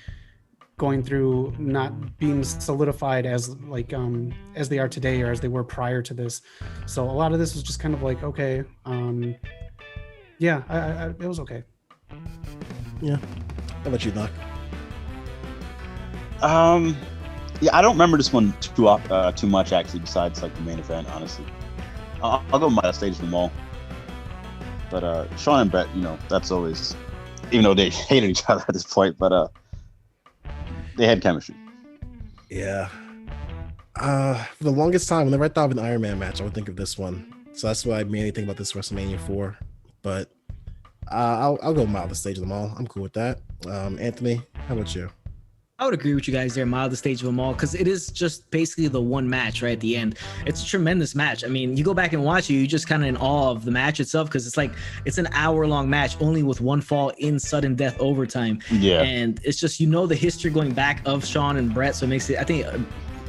going through not being solidified as like as they are today or as they were prior to this. So a lot of this was just kind of like okay. Yeah, it was okay. Yeah. How about you, Doc? Yeah, I don't remember this one too much actually. Besides like the main event, honestly, I'll go with my stage of them all. But Shawn and Bret, that's always, even though they hated each other at this point, but they had chemistry. Yeah. For the longest time, whenever I thought of an Iron Man match, I would think of this one. So that's why I mainly think about this WrestleMania 4. But I'll go mildest stage of them all. I'm cool with that. Anthony, how about you? I would agree with you guys there, mildest stage of them all, because it is just basically the one match right at the end. It's a tremendous match. I mean, you go back and watch it, you're just kind of in awe of the match itself, because it's an hour-long match, only with one fall in sudden death overtime. Yeah. And it's just, the history going back of Shawn and Bret, so it makes it, I think,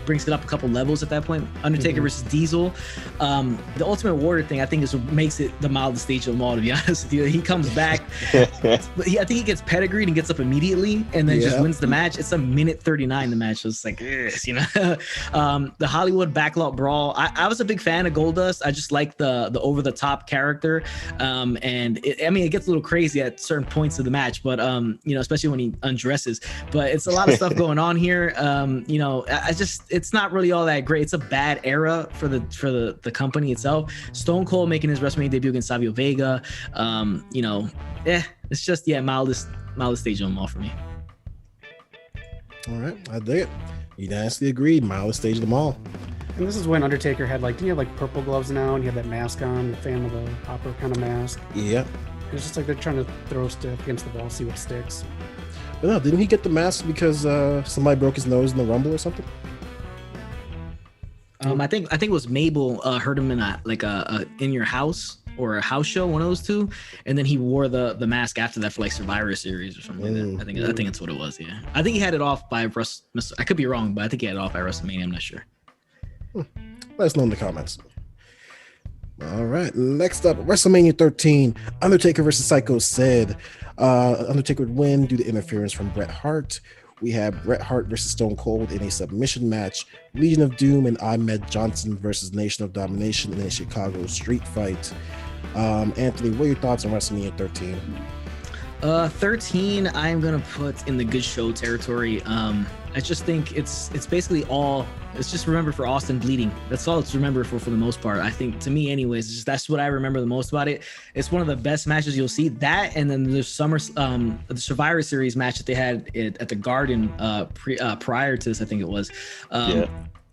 brings it up a couple levels at that point. Undertaker versus Diesel. The Ultimate Warrior thing, I think, is what makes it the mildest stage of them all, to be honest with you. He comes back, but I think he gets pedigreed and gets up immediately and then just wins the match. It's a minute 39, the match. So it's like, the Hollywood Backlot Brawl. I was a big fan of Goldust. I just like the over-the-top character. And it gets a little crazy at certain points of the match, but, especially when he undresses. But it's a lot of stuff going on here. It's not really all that great. It's a bad era for the company itself. Stone Cold making his WrestleMania debut against Savio Vega. It's just mildest stage of them all for me. All right, I dig it. Unanimously agreed. Mildest stage of them all. And this is when Undertaker had didn't he have purple gloves now, and he had that mask on, the Phantom of the Opera kind of mask. Yeah. It's just like they're trying to throw stuff against the wall, see what sticks. But no, didn't he get the mask because somebody broke his nose in the Rumble or something? I think it was Mabel heard him in a In Your House or a house show, one of those two, and then he wore the mask after that for Survivor Series or something like that. I think that's what it was. Yeah, I think he had it off by I could be wrong, but I think he had it off by WrestleMania. I'm not sure. Let us know in the comments. All right, next up, WrestleMania 13, Undertaker versus Psycho Sid. Undertaker would win due to interference from Bret Hart. We have Bret Hart versus Stone Cold in a submission match. Legion of Doom and Ahmed Johnson versus Nation of Domination in a Chicago street fight. Anthony, what are your thoughts on WrestleMania 13? 13, I'm gonna put in the good show territory. I just think it's basically it's just remembered for Austin bleeding. That's all it's remembered for the most part. I think, to me anyways, that's what I remember the most about it. It's one of the best matches you'll see. That, and then the Survivor Series match that they had at the Garden prior to this, I think it was.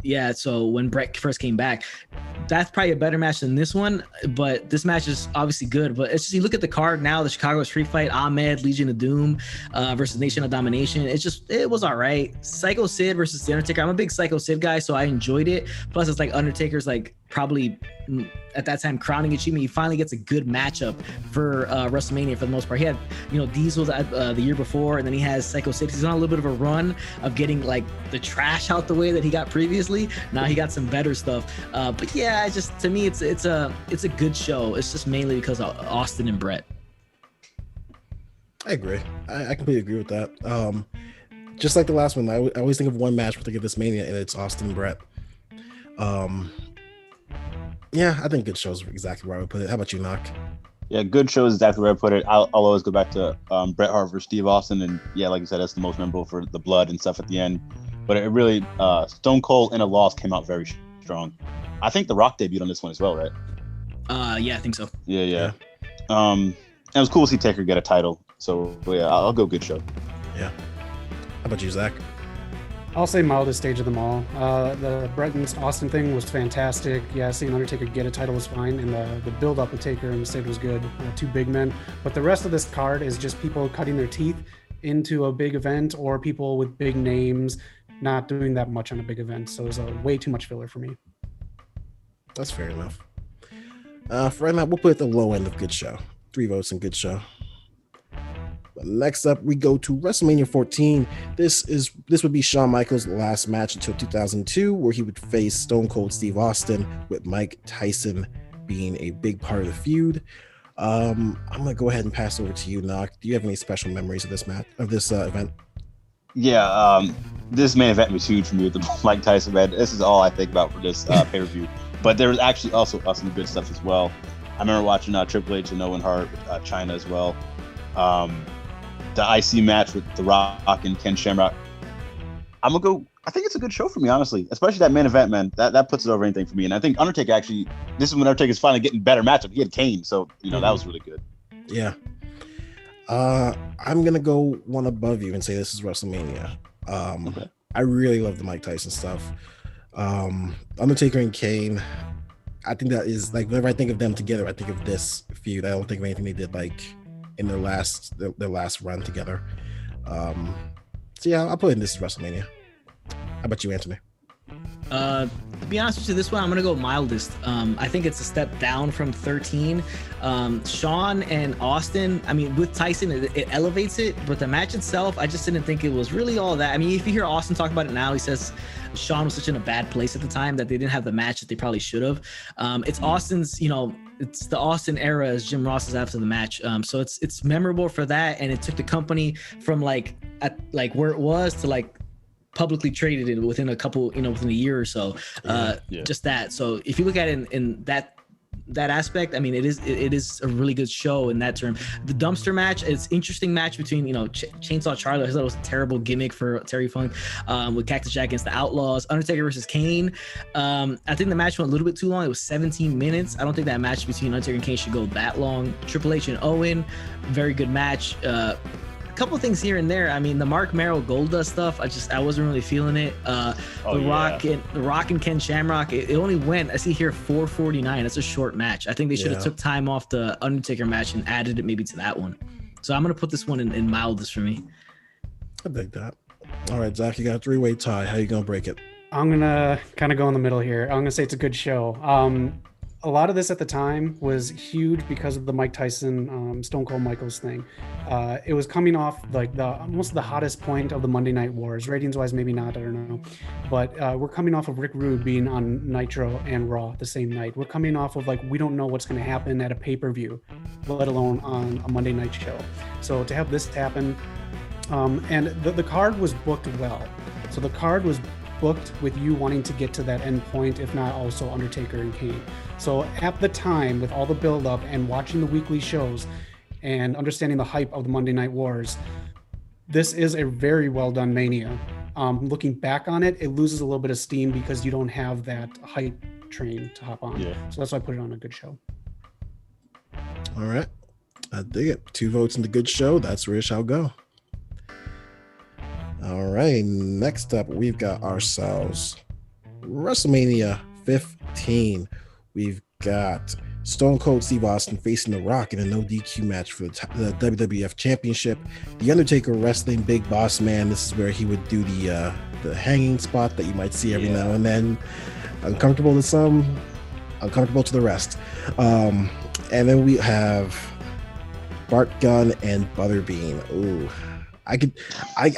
Yeah, so when Bret first came back, that's probably a better match than this one, but this match is obviously good. But it's just, you look at the card now, the Chicago Street Fight, Ahmed, Legion of Doom versus Nation of Domination. It was all right. Psycho Sid versus The Undertaker. I'm a big Psycho Sid guy, so I enjoyed it. Plus, it's Undertaker's probably at that time crowning achievement. He finally gets a good matchup for WrestleMania for the most part. He had Diesel the year before, and then he has Psycho Sid. He's on a little bit of a run of getting the trash out the way that he got previously. Now he got some better stuff. But yeah, to me it's a good show. It's just mainly because of Austin and Bret. I agree. I completely agree with that. Just like the last one, I always think of one match when I think of this Mania, and it's Austin and Bret. Yeah, I think good shows are exactly where I would put it. How about you, Knock? Yeah, good show is exactly where I put it. I'll always go back to Bret Hart versus Steve Austin, and yeah, like you said, that's the most memorable for the blood and stuff at the end. But it really, Stone Cold in a loss came out very strong. I think The Rock debuted on this one as well, right? Yeah, I think so. Yeah. It was cool to see Taker get a title. So yeah, I'll go good show. Yeah. How about you, Zach? I'll say mildest stage of them all. The Bret and Austin thing was fantastic. Yeah, seeing Undertaker get a title was fine, and the build-up with Taker and Sid was good. Two big men. But the rest of this card is just people cutting their teeth into a big event, or people with big names not doing that much on a big event. So it was way too much filler for me. That's fair enough. For right now, we'll put it at the low end of good show. 3 votes in good show. Next up, we go to WrestleMania 14. This would be Shawn Michaels' last match until 2002, where he would face Stone Cold Steve Austin, with Mike Tyson being a big part of the feud. I'm gonna go ahead and pass over to you, Knock. Do you have any special memories of this event? Yeah, this main event was huge for me with the Mike Tyson, man. This is all I think about for this pay-per-view. But there was actually also some good stuff as well. I remember watching Triple H and Owen Hart with China as well. The IC match with The Rock and Ken Shamrock. I think it's a good show for me, honestly. Especially that main event, man. That puts it over anything for me. And I think Undertaker actually, this is when Undertaker's finally getting better matchup. He had Kane, so that was really good. Yeah. I'm gonna go one above you and say this is WrestleMania. Okay. I really love the Mike Tyson stuff. Undertaker and Kane, I think that is like, whenever I think of them together, I think of this feud. I don't think of anything they did like in their last run together. So yeah, I'll put in this is WrestleMania. How about you, Anthony? To be honest with you, this one I'm gonna go mildest. I think it's a step down from 13. Shawn and Austin, I mean, with Tyson, it elevates it, but the match itself, I just didn't think it was really all that. I mean, if you hear Austin talk about it now, he says Shawn was such in a bad place at the time that they didn't have the match that they probably should have. It's Austin's, it's the Austin era, as Jim Ross is after the match. So it's memorable for that, and it took the company from like where it was to like publicly traded it within a couple, within a year or so. Just that. So if you look at it in that aspect, I mean, it is a really good show in that term. The dumpster match, it's interesting match between Chainsaw Charlie. I thought it was a terrible gimmick for Terry Funk, with Cactus Jack against the Outlaws. Undertaker versus Kane. I think the match went a little bit too long. It was 17 minutes. I don't think that match between Undertaker and Kane should go that long. Triple H and Owen, very good match. Couple things here and there. I mean, the Mark Merrill Goldust stuff, I wasn't really feeling it. The Rock and Ken Shamrock, it only went, I see here, 4:49. That's a short match. I think they should have took time off the Undertaker match and added it maybe to that one. So I'm gonna put this one in mildest for me. I think that. All right, Zach, you got a three-way tie. How you gonna break it? I'm gonna kind of go in the middle here. I'm gonna say it's a good show. A lot of this at the time was huge because of the Mike Tyson, Stone Cold Michaels thing. It was coming off like almost the hottest point of the Monday Night Wars. Ratings wise, maybe not, I don't know. But we're coming off of Rick Rude being on Nitro and Raw the same night. We're coming off of we don't know what's going to happen at a pay-per-view, let alone on a Monday night show. So to have this happen, and the card was booked well. So the card was booked with you wanting to get to that end point, if not also Undertaker and Kane. So at the time, with all the build-up and watching the weekly shows and understanding the hype of the Monday Night Wars, this is a very well done Mania. Looking back on it, it loses a little bit of steam because you don't have that hype train to hop on. So that's why I put it on a good show. All right, I dig it. 2 votes in the good show. That's where it shall go. All right, next up, we've got ourselves WrestleMania 15. We've got Stone Cold Steve Austin facing The Rock in a no DQ match for the WWF Championship. The Undertaker wrestling Big Boss Man. This is where he would do the hanging spot that you might see every now and then. Uncomfortable to some, uncomfortable to the rest. And then we have Bart Gunn and Butterbean. Ooh. I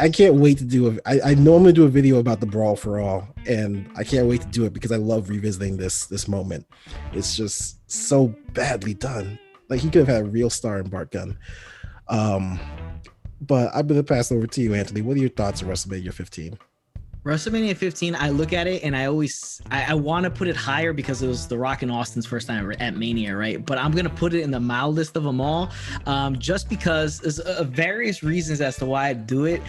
can't wait to do I know I'm gonna do a video about the Brawl for All, and I can't wait to do it because I love revisiting this moment. It's just so badly done. Like, he could have had a real star in Bart Gunn. But I'm gonna pass over to you, Anthony. What are your thoughts on WrestleMania 15? WrestleMania 15, I look at it and I want to put it higher because it was The Rock and Austin's first time at Mania, right? But I'm going to put it in the mildest of them all, just because there's various reasons as to why I do it.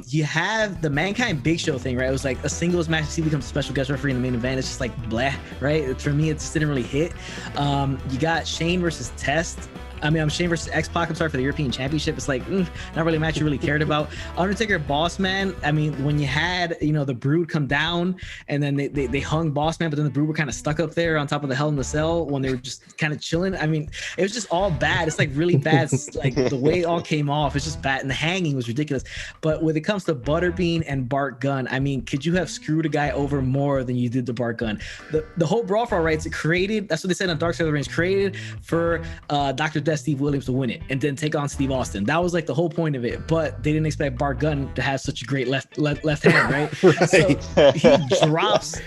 You have the Mankind Big Show thing, right? It was like a singles match. He becomes a special guest referee in the main event. It's just like blah, right? For me, it just didn't really hit. You got Shane versus Test. Shane versus X-Pac, I'm sorry, for the European Championship. It's like, not really a match you really cared about. Undertaker, Boss Man. I mean, when you had, the Brood come down and then they hung Boss Man, but then the Brood were kind of stuck up there on top of the Hell in the Cell when they were just kind of chilling. I mean, it was just all bad. It's like really bad. Like the way it all came off, it's just bad. And the hanging was ridiculous. But when it comes to Butterbean and Bart Gunn, I mean, could you have screwed a guy over more than you did the Bart Gunn? The whole Brawl for All Rights, that's what they said on Dark Side of the Ring, created for Dr. Death Steve Williams to win it and then take on Steve Austin. That was like the whole point of it. But they didn't expect Bart Gunn to have such a great left hand, right? Right. So he drops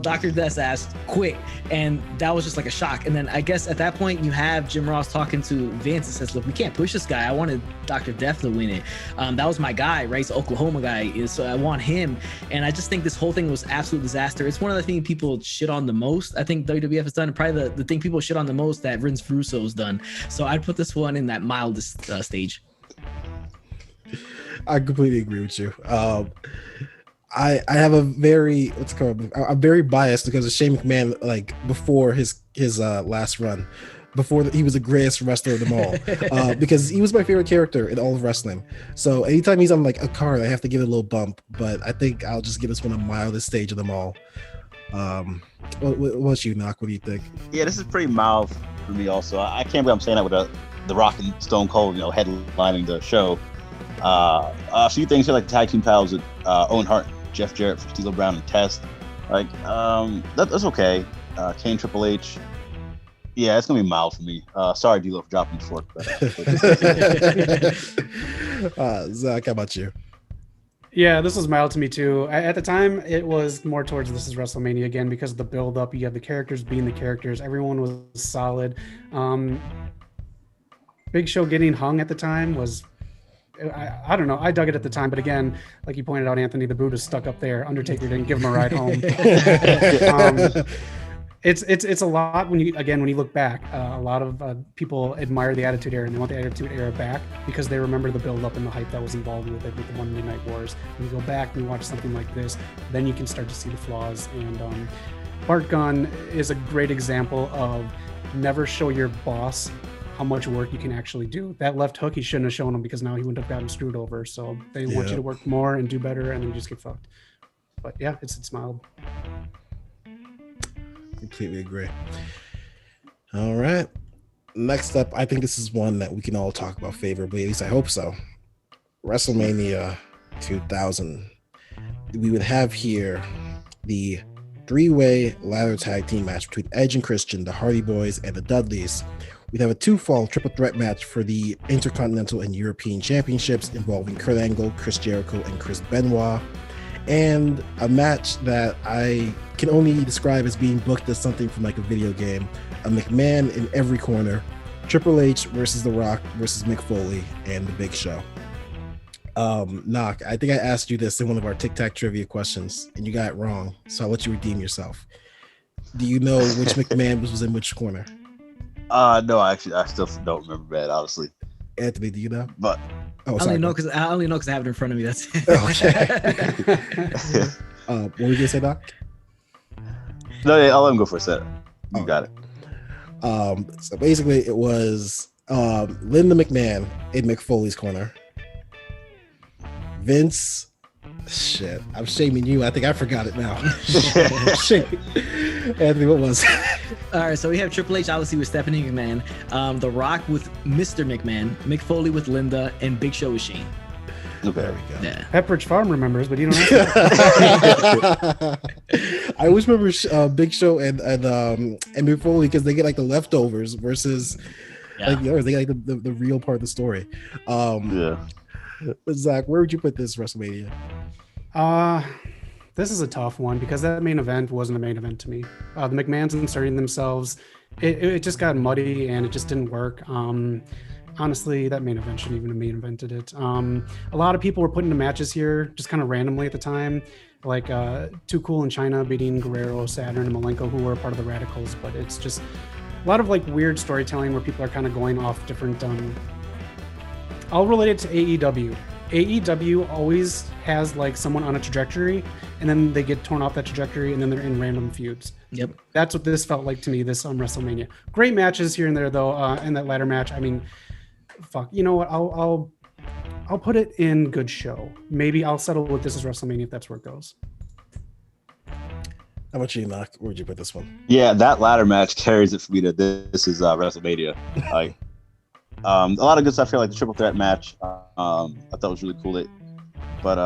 Dr. Death's ass quick, and that was just like a shock. And then I guess at that point you have Jim Ross talking to Vince and says, look, we can't push this guy. I wanted Dr. Death to win it. That was my guy, right? He's an Oklahoma guy, so I want him. And I just think this whole thing was absolute disaster. It's one of the things people shit on the most. I think WWF has done, and probably the thing people shit on the most that Vince Russo's done. So I'd put this one in that mildest stage. I completely agree with you. I have a very I'm very biased because of Shane McMahon. Like before his last run, before he was the greatest wrestler of them all, because he was my favorite character in all of wrestling. So anytime he's on like a card, I have to give it a little bump. But I think I'll just give this one a mildest stage of them all. What's you, Knock? What do you think? Yeah, this is pretty mild for me also. I can't believe I'm saying that with the Rock and Stone Cold, headlining the show. A few things here, like the tag team pals with Owen Hart, Jeff Jarrett, Stilo Brown, and Test. Like that's okay. Kane, Triple H. Yeah, it's gonna be mild for me. Sorry, D-Lo, for dropping the fork. But Zach, how about you? Yeah, this was mild to me too. At the time, it was more towards this is WrestleMania again because of the build-up. You have the characters being the characters. Everyone was solid. Big Show getting hung at the time was, I don't know. I dug it at the time, but again, like you pointed out, Anthony, the Buddha's stuck up there. Undertaker didn't give him a ride home. It's a lot when you look back. A lot of people admire the Attitude Era and they want the Attitude Era back because they remember the build-up and the hype that was involved with it with the Monday Night Wars. When you go back and you watch something like this, then you can start to see the flaws. And Bart Gunn is a great example of never show your boss how much work you can actually do. That left hook, he shouldn't have shown him because now he wouldn't have gotten screwed over. So they want you to work more and do better, and then you just get fucked. But yeah, it's mild. Completely agree. All right. Next up, I think this is one that we can all talk about favorably. At least I hope so. WrestleMania 2000. We would have here the three-way ladder tag team match between Edge and Christian, the Hardy Boys, and the Dudleys. We'd have a two-fall triple threat match for the Intercontinental and European Championships involving Kurt Angle, Chris Jericho, and Chris Benoit. And a match that I can only describe as being booked as something from like a video game. A McMahon in every corner. Triple H versus The Rock versus Mick Foley and The Big Show. Knock, I think I asked you this in one of our Tic Tac trivia questions, and you got it wrong. So I'll let you redeem yourself. Do you know which McMahon was in which corner? No, actually, I still don't remember that, honestly. Anthony, do you know? But I only know because I have it in front of me. That's it. Okay. What were you gonna say, Doc? No, yeah, I'll let him go for a set. You got it. So basically, it was Linda McMahon in Mick Foley's corner. Vince. Shit, I'm shaming you. I think I forgot it now. Shit. Anthony, what was it? All right, so we have Triple H obviously with Stephanie McMahon, The Rock with Mr. McMahon, Mick Foley with Linda, and Big Show with Shane. Okay. There we go. Yeah. Pepperidge Farm remembers, but you don't have to. I always remember Big Show and Mick Foley because they get like the leftovers versus like the others. They get like the real part of the story. Yeah. But Zach, where would you put this WrestleMania? This is a tough one because that main event wasn't a main event to me. The McMahons inserting themselves, it just got muddy and it just didn't work. Honestly, that main event shouldn't even have main evented it. A lot of people were putting the matches here just kind of randomly at the time, like Too Cool in China beating Guerrero, Saturn, and Malenko, who were a part of the Radicals. But it's just a lot of like weird storytelling where people are kind of going off different. I'll relate it to AEW. AEW always has like someone on a trajectory and then they get torn off that trajectory and then they're in random feuds. Yep. That's what this felt like to me, this WrestleMania. Great matches here and there though. In that ladder match, I mean, fuck, you know what? I'll put it in good show. Maybe I'll settle with this is WrestleMania if that's where it goes. How about you, Knock? Where'd you put this one? Yeah, that ladder match carries it for me to this is WrestleMania. Like, a lot of good stuff here, like the triple threat match. I thought was really cool. But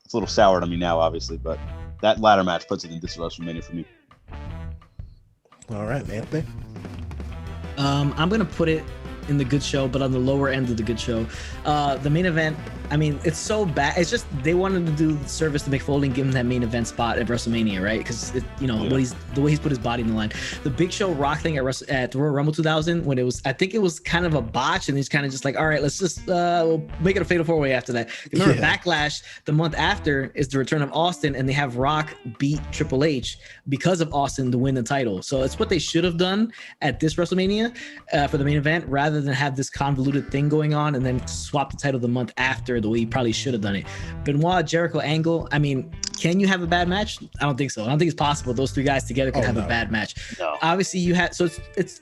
it's a little sour on me now, obviously. But that ladder match puts it in this WrestleMania for me. All right, Anthony. I'm gonna put it in the good show, but on the lower end of the good show. The main event, I mean, it's so bad. It's just they wanted to do the service to Mick Foley and give him that main event spot at WrestleMania, right? Because the way he's put his body in the line. The Big Show Rock thing at the Royal Rumble 2000, when I think it was kind of a botch, and he's kind of just like, all right, let's just we'll make it a fatal 4-way after that. Remember, Backlash the month after is the return of Austin, and they have Rock beat Triple H because of Austin to win the title. So it's what they should have done at this WrestleMania for the main event, rather than have this convoluted thing going on and then swap the title the month after the way you probably should have done it. Benoit Jericho angle, I mean, can you have a bad match? I don't think so. I don't think it's possible those three guys together can have a bad match. No. Obviously you had, so it's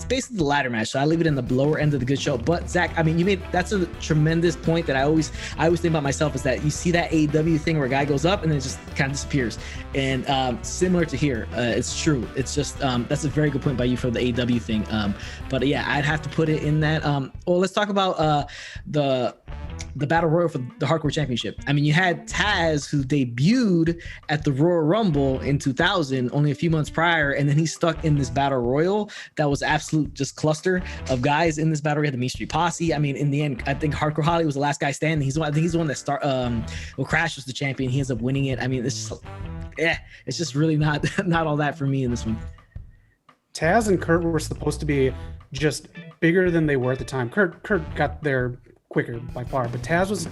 basically the ladder match. So I leave it in the lower end of the good show. But Zach, I mean, that's a tremendous point that I always think about myself, is that you see that AEW thing where a guy goes up and then it just kind of disappears. And similar to here, it's true. It's just that's a very good point by you for the AEW thing. But yeah, I'd have to put it in that. Well, let's talk about the Battle Royal for the Hardcore Championship. I mean, you had Taz, who debuted at the Royal Rumble in 2000, only a few months prior, and then he's stuck in this Battle Royal that was absolute just cluster of guys in this battle. We had the Mean Street Posse. I mean, in the end, I think Hardcore Holly was the last guy standing. I think he's the one that Crash was the champion. He ends up winning it. I mean, it's just really not all that for me in this one. Taz and Kurt were supposed to be just bigger than they were at the time. Kurt got there quicker by far, but Taz was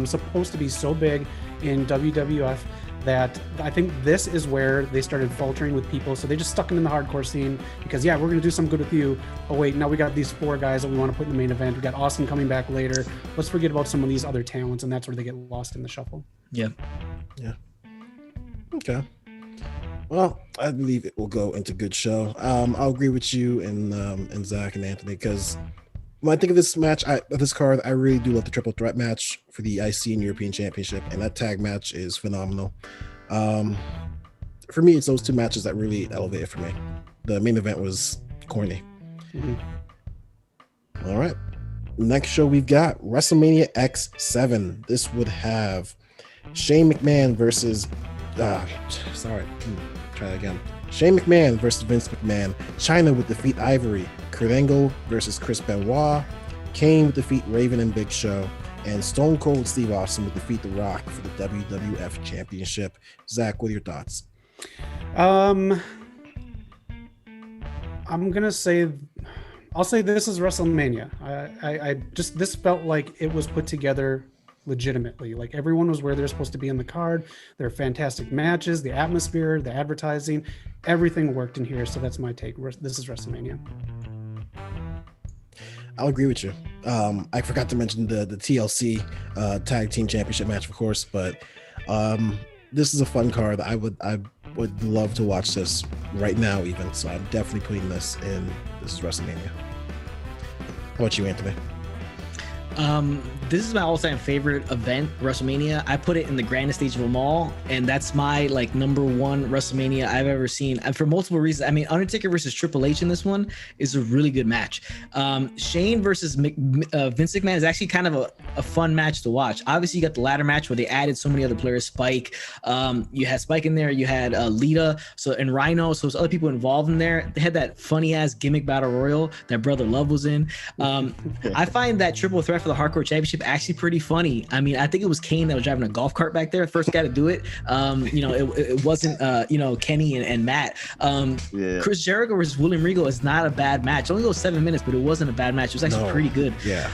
supposed to be so big in WWF that I think this is where they started faltering with people. So they just stuck him in the hardcore scene because, yeah, we're going to do some good with you. Oh, wait, now we got these 4 guys that we want to put in the main event. We got Austin coming back later. Let's forget about some of these other talents, and that's where they get lost in the shuffle. Yeah. Okay. Well, I believe it will go into good show. I'll agree with you and Zach and Anthony, because when I think of this match, this card, I really do love the triple threat match for the IC and European Championship, and that tag match is phenomenal. For me, it's those 2 matches that really elevate it for me. The main event was corny. Mm-hmm. All right. Next show we've got WrestleMania X7. This would have Shane McMahon versus try that again. Shane McMahon versus Vince McMahon. China would defeat Ivory. Kurt Angle versus Chris Benoit. Kane would defeat Raven and Big Show. And Stone Cold Steve Austin would defeat The Rock for the WWF Championship. Zach, what are your thoughts? I'm gonna say, I'll say this is WrestleMania. I just, this felt like it was put together legitimately. Like, everyone was where they're supposed to be in the card. There are fantastic matches, the atmosphere, the advertising, everything worked in here. So that's my take. This is WrestleMania. I'll agree with you. I forgot to mention the TLC Tag Team Championship match, of course, but this is a fun card. I would love to watch this right now even. So I'm definitely putting this in. This is WrestleMania. How about you, Anthony? This is my all-time favorite event, WrestleMania. I put it in the grandest stage of them all, and that's my number 1 WrestleMania I've ever seen, and for multiple reasons. I mean, Undertaker versus Triple H in this one is a really good match. Shane versus Vince McMahon is actually kind of a fun match to watch. Obviously, you got the ladder match where they added so many other players. Spike, you had Spike in there, you had Lita, and Rhino, so there's other people involved in there. They had that funny-ass gimmick battle royal that Brother Love was in. I find that triple threat for the Hardcore Championship actually pretty funny. I mean, I think it was Kane that was driving a golf cart back there, first guy to do it. It wasn't Kenny and Matt. Chris Jericho versus William Regal is not a bad match. It only goes 7 minutes, but it wasn't a bad match. It was actually pretty good. Yeah.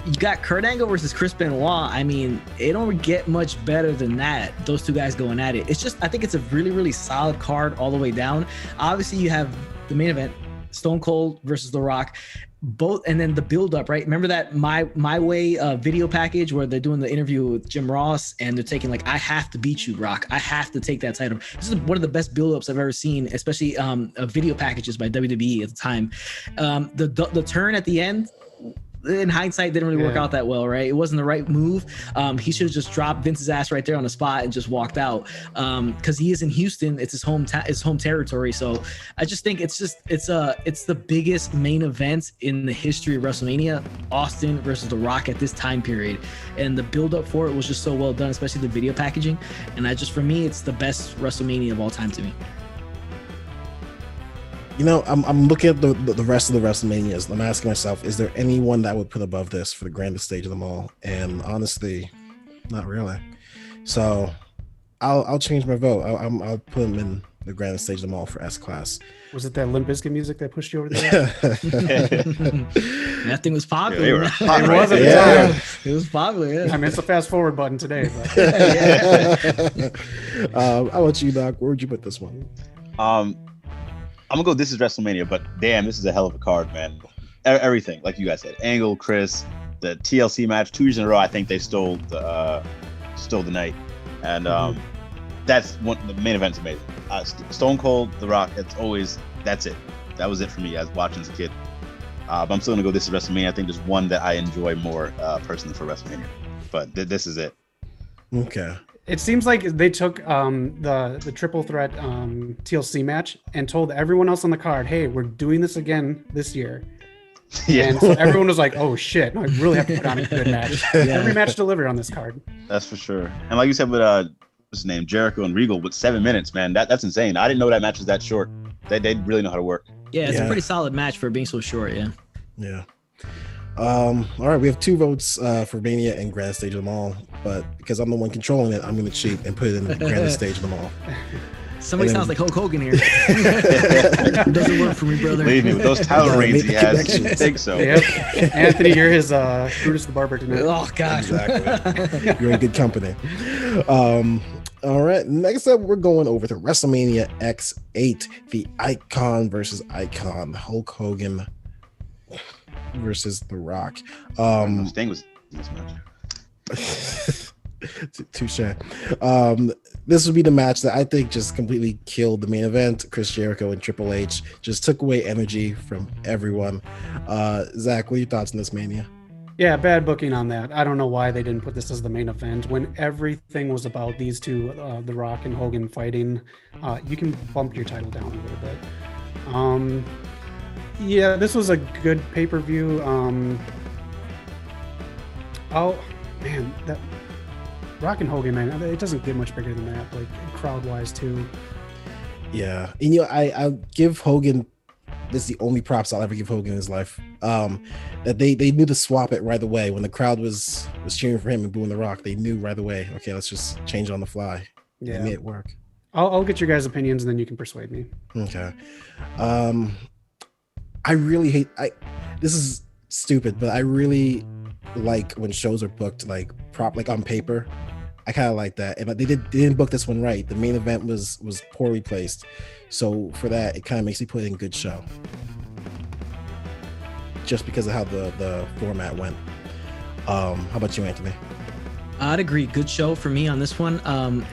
You got Kurt Angle versus Chris Benoit. I mean, it don't get much better than that. Those 2 guys going at it. It's just, I think it's a really, really solid card all the way down. Obviously, you have the main event, Stone Cold versus The Rock. Both, and then the build up, right? Remember that My Way video package where they're doing the interview with Jim Ross and they're taking I have to beat you, Rock. I have to take that title. This is one of the best build ups I've ever seen, especially video packages by WWE at the time. The turn at the end, in hindsight, didn't really work out that well, right? It wasn't the right move. He should have just dropped Vince's ass right there on the spot and just walked out. Because he is in Houston, it's his home territory. So I just think it's the biggest main event in the history of WrestleMania, Austin versus The Rock at this time period, and the build up for it was just so well done, especially the video packaging. And for me, it's the best WrestleMania of all time to me. I'm looking at the rest of the WrestleManias. I'm asking myself, is there anyone that I would put above this for the grandest stage of them all? And honestly, not really. So I'll change my vote. I'll put him in the grandest stage of them all for S class. Was it that Limp Bizkit music that pushed you over there? That thing was popular. Yeah, It was at the Yeah. time. It was popular. Yeah. I mean, it's a fast forward button today. But. How about you, Doc? Where would you put this one? I'm gonna go. This is WrestleMania, but damn, this is a hell of a card, man. Everything, like you guys said, Angle, Chris, the TLC match, 2 years in a row. I think they stole the night, and that's one. The main event's amazing. Stone Cold, The Rock. That's it. That was it for me as watching as a kid. But I'm still gonna go. This is WrestleMania. I think there's one that I enjoy more personally for WrestleMania, but this is it. Okay. It seems like they took the triple threat TLC match and told everyone else on the card, "Hey, we're doing this again this year." Yeah, And so everyone was like, "Oh shit! I really have to put on a good match." Every match delivered on this card. that's for sure. And like you said with what's his name, Jericho and Regal, with 7 minutes, man, that's insane. I didn't know that match was that short. They really know how to work. Yeah, it's Yeah. a pretty solid match for being so short. Yeah. Yeah. All right, we have 2 votes for Mania and grandest stage of them all, but because I'm the one controlling it, I'm going to cheat and put it in the grandest stage of them all. Somebody And then- sounds like Hulk Hogan here. It doesn't work for me, brother. Believe me, with those title Yeah, reigns make he the has, connections. I think so. Yep. Anthony, you're his Brutus the Barber tonight. Oh gosh. Exactly. You're in good company. All right, next up, we're going over to WrestleMania X8, the Icon versus Icon, Hulk Hogan versus The Rock. Sting was in this match. Touche. This would be the match that I think just completely killed the main event. Chris Jericho and Triple H just took away energy from everyone. Zach, what are your thoughts on this Mania? Yeah, bad booking on that. I don't know why they didn't put this as the main event when everything was about these two, The Rock and Hogan fighting. You can bump your title down a little bit. Yeah, this was a good pay-per-view. Oh man, that Rock and Hogan, man, it doesn't get much bigger than that, like crowd-wise too. Yeah, and I'll give Hogan. This is the only props I'll ever give Hogan in his life. That they knew to swap it right away when the crowd was cheering for him and booing The Rock. They knew right away. Okay, let's just change it on the fly. Yeah, They made it work. I'll get your guys' opinions and then you can persuade me. Okay. I really hate. This is stupid, but I really like when shows are booked like on paper. I kind of like that, and they didn't book this one right. The main event was poorly placed, so for that, it kind of makes me put in good show, just because of how the format went. How about you, Anthony? I'd agree. Good show for me on this one.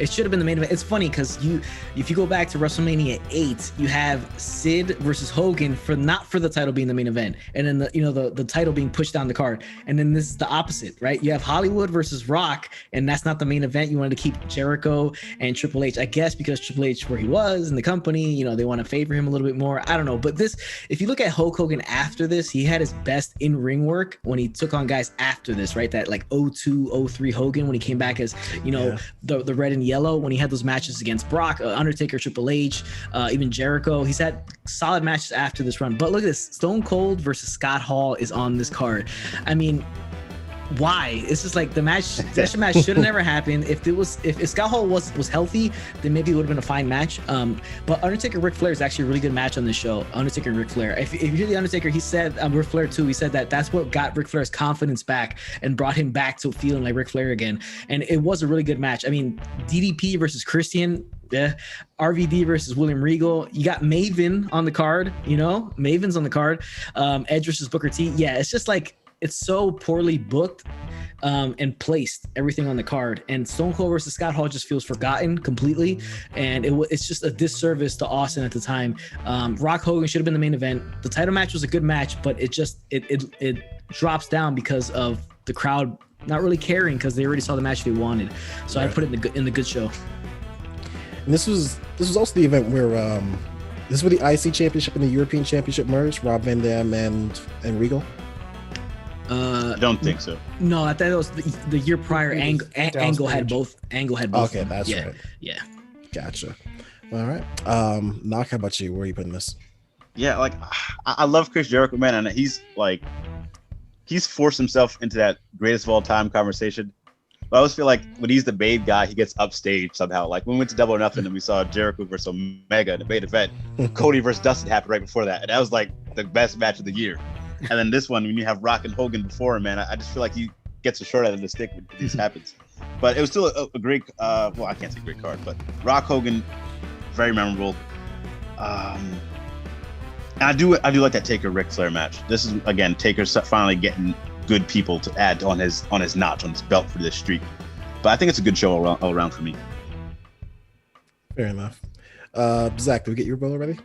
It should have been the main event. It's funny because if you go back to WrestleMania 8, you have Sid versus Hogan not for the title being the main event, and then the title being pushed down the card. And then this is the opposite, right? You have Hollywood versus Rock, and that's not the main event. You wanted to keep Jericho and Triple H, I guess, because Triple H where he was in the company, they want to favor him a little bit more. I don't know, but if you look at Hulk Hogan after this, he had his best in-ring work when he took on guys after this, right? That like 02, 03 Hogan. When he came back as the red and yellow, when he had those matches against Brock, Undertaker, Triple H, even Jericho, he's had solid matches after this run. But look at this, Stone Cold versus Scott Hall is on this card. I mean, why? It's just like the match. That match should have never happened. If Scott Hall was healthy, then maybe it would have been a fine match. But Undertaker Ric Flair is actually a really good match on this show. Undertaker and Ric Flair. If you hear the Undertaker, he said Ric Flair too. He said that's what got Ric Flair's confidence back and brought him back to feeling like Ric Flair again. And it was a really good match. I mean, DDP versus Christian. Yeah, RVD versus William Regal. You got Maven on the card. Maven's on the card. Edge versus Booker T. Yeah, it's just like. It's so poorly booked and placed, everything on the card. And Stone Cold versus Scott Hall just feels forgotten completely. And it's just a disservice to Austin at the time. Rock Hogan should have been the main event. The title match was a good match, but it drops down because of the crowd not really caring because they already saw the match they wanted. So right. I put it in the good show. And this was also the event where this was the IC Championship and the European Championship merged, Rob Van Dam and Regal. I don't think so. No, I thought it was the year prior. Angle had both. Okay, that's right. Yeah. Gotcha. All right. Knock, how about you? Where are you putting this? Yeah, like I love Chris Jericho, man, and he's forced himself into that greatest of all time conversation. But I always feel like when he's the main guy, he gets upstaged somehow. Like when we went to Double or Nothing and we saw Jericho versus Omega in the main event, Cody versus Dustin happened right before that, and that was like the best match of the year. And then this one, when you have Rock and Hogan before him, man, I just feel like he gets a short end of the stick when this happens. But it was still a great, well, I can't say great card, but Rock Hogan, very memorable. And I do like that Taker Ric Flair match. This is again Taker finally getting good people to add on his notch on his belt for this streak. But I think it's a good show all around for me. Fair enough. Zach, did we get your vote already?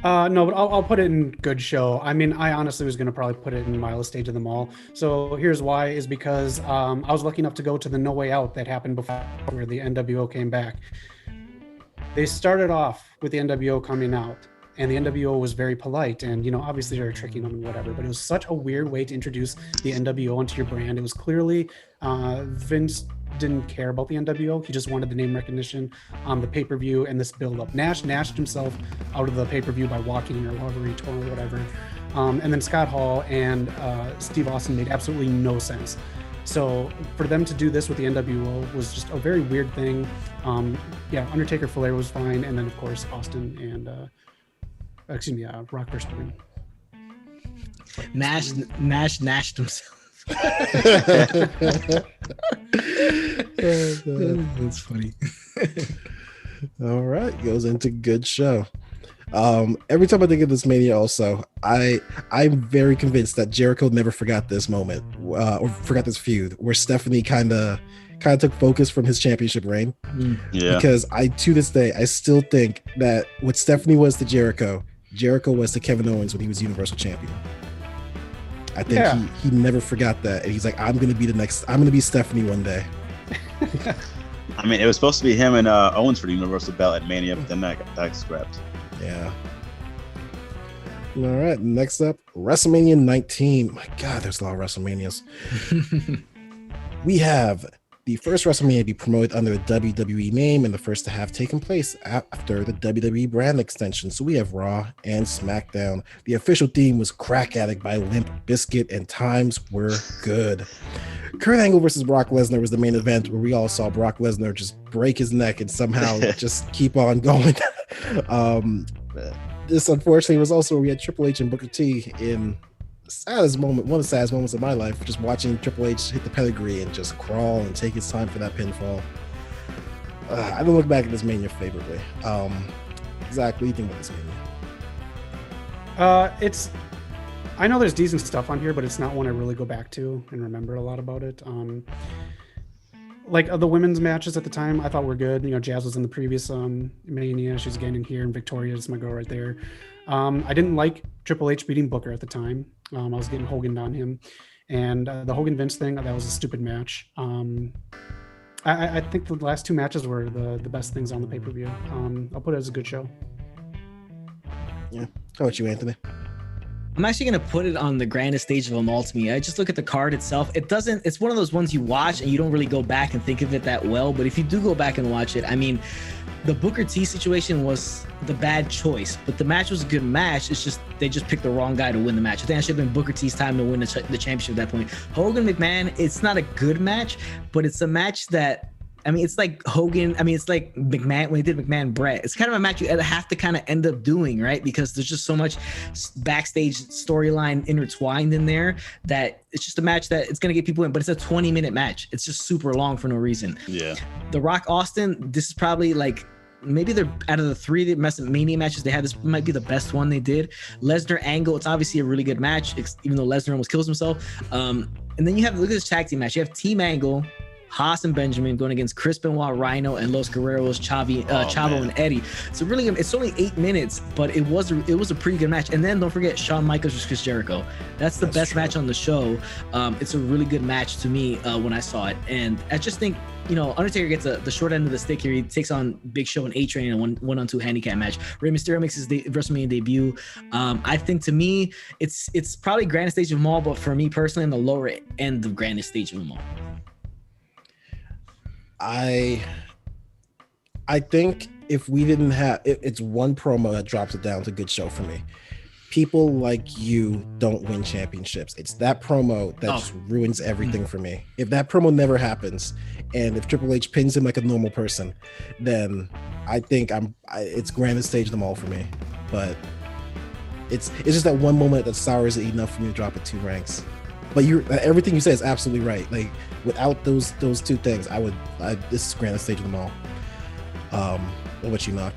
No, but I'll put it in good show. I mean, I honestly was going to probably put it in Mile Stage of them all. So here's why, is because I was lucky enough to go to the No Way Out that happened before the NWO came back. They started off with the NWO coming out, and the NWO was very polite, and obviously they were tricking them and whatever, but it was such a weird way to introduce the NWO onto your brand. It was clearly Vince didn't care about the NWO. He just wanted the name recognition on the pay-per-view and this build-up. Nash himself out of the pay-per-view by walking or however he tore or whatever. And then Scott Hall and Steve Austin made absolutely no sense. So for them to do this with the NWO was just a very weird thing. Undertaker Flair was fine, and then of course Austin and Rock versus Hogan. Nash himself. That's funny. All right, goes into good show. Every time I think of this Mania, also, I'm very convinced that Jericho never forgot this moment, or forgot this feud, where Stephanie kind of took focus from his championship reign. Yeah. Because to this day, I still think that what Stephanie was to Jericho was to Kevin Owens when he was Universal Champion. I think he never forgot that, and he's like, I'm gonna be Stephanie one day. I mean, it was supposed to be him and Owens for the Universal belt at Mania, but then that got scrapped. Yeah. All right, next up, WrestleMania 19. My God, there's a lot of WrestleManias. We have the first WrestleMania to be promoted under the WWE name, and the first to have taken place after the WWE brand extension. So we have Raw and SmackDown. The official theme was Crack Addict by Limp Bizkit, and times were good. Kurt Angle versus Brock Lesnar was the main event, where we all saw Brock Lesnar just break his neck and somehow just keep on going. This unfortunately was also where we had Triple H and Booker T in one of the saddest moments of my life, just watching Triple H hit the pedigree and just crawl and take his time for that pinfall. I don't look back at this Mania favorably. Zach, what do you think about this Mania? I know there's decent stuff on here, but it's not one I really go back to and remember a lot about it. The women's matches at the time I thought were good. Jazz was in the previous Mania. She was again in here, and Victoria is my girl right there. I didn't like Triple H beating Booker at the time. I was getting Hogan on him, and the Hogan Vince thing, that was a stupid match. I think the last two matches were the best things on the pay-per-view. I'll put it as a good show. Yeah. How about you, Anthony? I'm actually going to put it on the grandest stage of them all to me. I just look at the card itself. It's one of those ones you watch and you don't really go back and think of it that well. But if you do go back and watch it, I mean, the Booker T situation was the bad choice, but the match was a good match. It's just, they just picked the wrong guy to win the match. I think it should have been Booker T's time to win the championship at that point. Hogan McMahon, it's not a good match, but it's a match that, I mean, it's like Hogan. I mean, it's like McMahon when he did McMahon Bret. It's kind of a match you have to kind of end up doing, right? Because there's just so much backstage storyline intertwined in there that it's just a match that it's going to get people in. But it's a 20-minute match. It's just super long for no reason. Yeah. The Rock Austin, this is probably like, maybe they're out of the three Mania matches they had, this might be the best one they did. Lesnar Angle, it's obviously a really good match, even though Lesnar almost kills himself. And then you have, look at this tag team match. You have Team Angle, Haas and Benjamin going against Chris Benoit, Rhino, and Los Guerreros, Chavo, and Eddie. So really, it's only 8 minutes, but it was a pretty good match. And then don't forget Shawn Michaels versus Chris Jericho. That's the best match on the show. It's a really good match to me when I saw it. And I just think, Undertaker gets the short end of the stick here. He takes on Big Show and A-Train in a 1-on-2 handicap match. Rey Mysterio makes his WrestleMania debut. I think to me, it's probably grandest stage of them all, but for me personally, in the lower end of grandest stage of them all. I think if we didn't have it's one promo that drops it down to good show for me. People like you don't win championships. It's that promo that just ruins everything for me. If that promo never happens, and if Triple H pins him like a normal person, then I think it's grandest stage of them all for me. But it's just that one moment that sours it enough for me to drop it 2 ranks. But everything you say is absolutely right. Like without those 2 things, this is grandest stage of them all. What about you, Knock?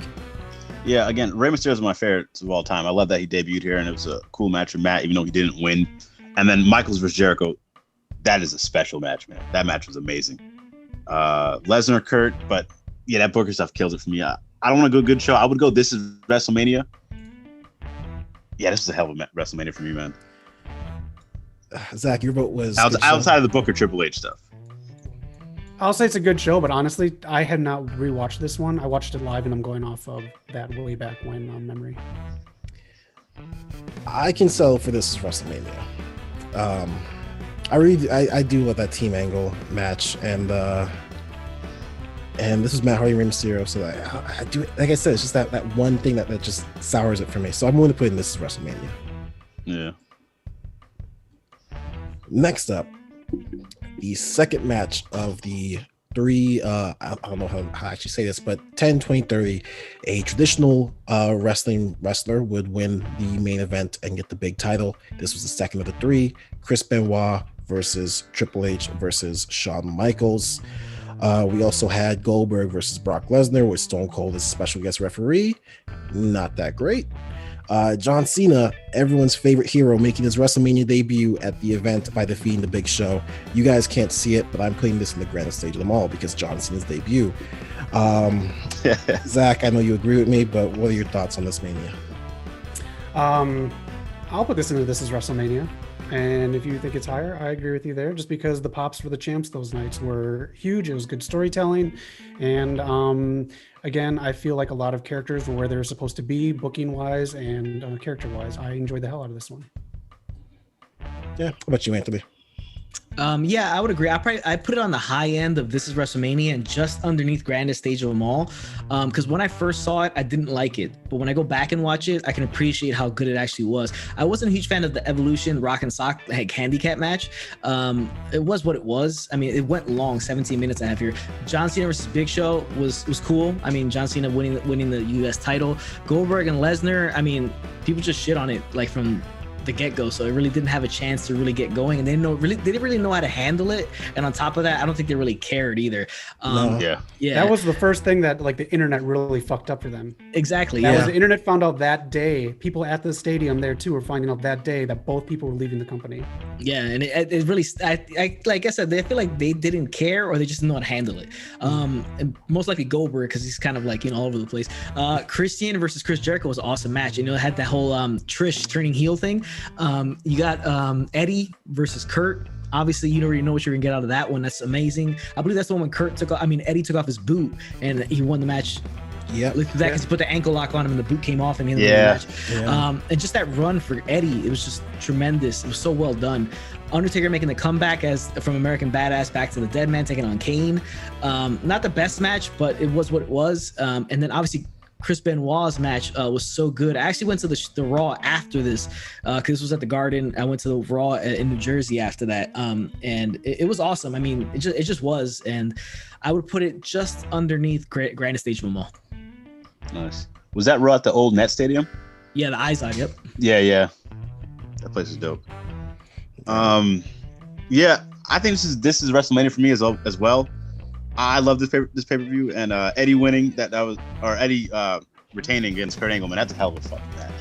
Yeah, again, Rey Mysterio is my favorite of all time. I love that he debuted here, and it was a cool match with Matt, even though he didn't win. And then Michaels versus Jericho, that is a special match, man. That match was amazing. Lesnar, Kurt, but yeah, that Booker stuff kills it for me. I don't want to go good show. I would go This Is WrestleMania. Yeah, this is a hell of a WrestleMania for me, man. Zach, your vote was outside of the Booker Triple H stuff. I'll say it's a good show, but honestly, I had not rewatched this one. I watched it live, and I'm going off of that way back when memory. I can settle for This Is WrestleMania. I do love that team angle match, and this is Matt Hardy, Rey Mysterio. So I do, like I said, it's just that one thing that just sours it for me. So I'm going to put in This Is WrestleMania. Yeah. Next up, the second match of the 3, I don't know how I actually say this, but 10, 20, 30, a traditional wrestling wrestler would win the main event and get the big title. This was the second of the 3, Chris Benoit versus Triple H versus Shawn Michaels. We also had Goldberg versus Brock Lesnar with Stone Cold as special guest referee. Not that great. John Cena, everyone's favorite hero, making his WrestleMania debut at the event by defeating the Big Show. You guys can't see it, but I'm putting this in the grandest stage of them all because John Cena's debut. Zach, I know you agree with me, but what are your thoughts on this Mania? I'll put this into This Is WrestleMania. And if you think it's higher, I agree with you there, just because the pops for the champs those nights were huge. It was good storytelling. And again, I feel like a lot of characters were where they're supposed to be, booking-wise and character-wise. I enjoyed the hell out of this one. Yeah. How about you, Anthony? Yeah, I would agree. I put it on the high end of This Is WrestleMania and just underneath grandest stage of them all. Because when I first saw it, I didn't like it. But when I go back and watch it, I can appreciate how good it actually was. I wasn't a huge fan of the Evolution Rock and Sock handicap match. It was what it was. I mean, it went long, 17 minutes I have here. John Cena versus Big Show was cool. I mean, John Cena winning the US title. Goldberg and Lesnar, I mean, people just shit on it like from the get-go, so it really didn't have a chance to really get going, and they didn't really know how to handle it. And on top of that, I don't think they really cared either. No. Yeah, that was the first thing that like the internet really fucked up for them. Exactly. That was the internet found out that day. People at the stadium there too were finding out that day that both people were leaving the company. Yeah, and it really, I like I said, they feel like they didn't care or they just didn't know how to handle it. And most likely Goldberg, because he's kind of like all over the place. Christian versus Chris Jericho was an awesome match. It had that whole Trish turning heel thing. You got Eddie versus Kurt. Obviously, you already know what you're gonna get out of that one. That's amazing. I believe that's the one when Eddie took off his boot and he won the match. Yeah, because he put the ankle lock on him and the boot came off and he ended the match. Yeah. And just that run for Eddie, it was just tremendous. It was so well done. Undertaker making the comeback as from American Badass back to the Dead Man, taking on Kane. Not the best match, but it was what it was. And then obviously Chris Benoit's match was so good. I actually went to the Raw after this because this was at the Garden. I went to the Raw in New Jersey after that, and it was awesome. I mean, it just was, and I would put it just underneath grandest stage of them all. Nice. Was that Raw at the old Net Stadium? Yeah, the Izod. Yep. Yeah. That place is dope. Yeah, I think this is WrestleMania for me as well. I love this pay-per-view, and Eddie winning Eddie retaining against Kurt Angle, man, that's a hell of a fucking match.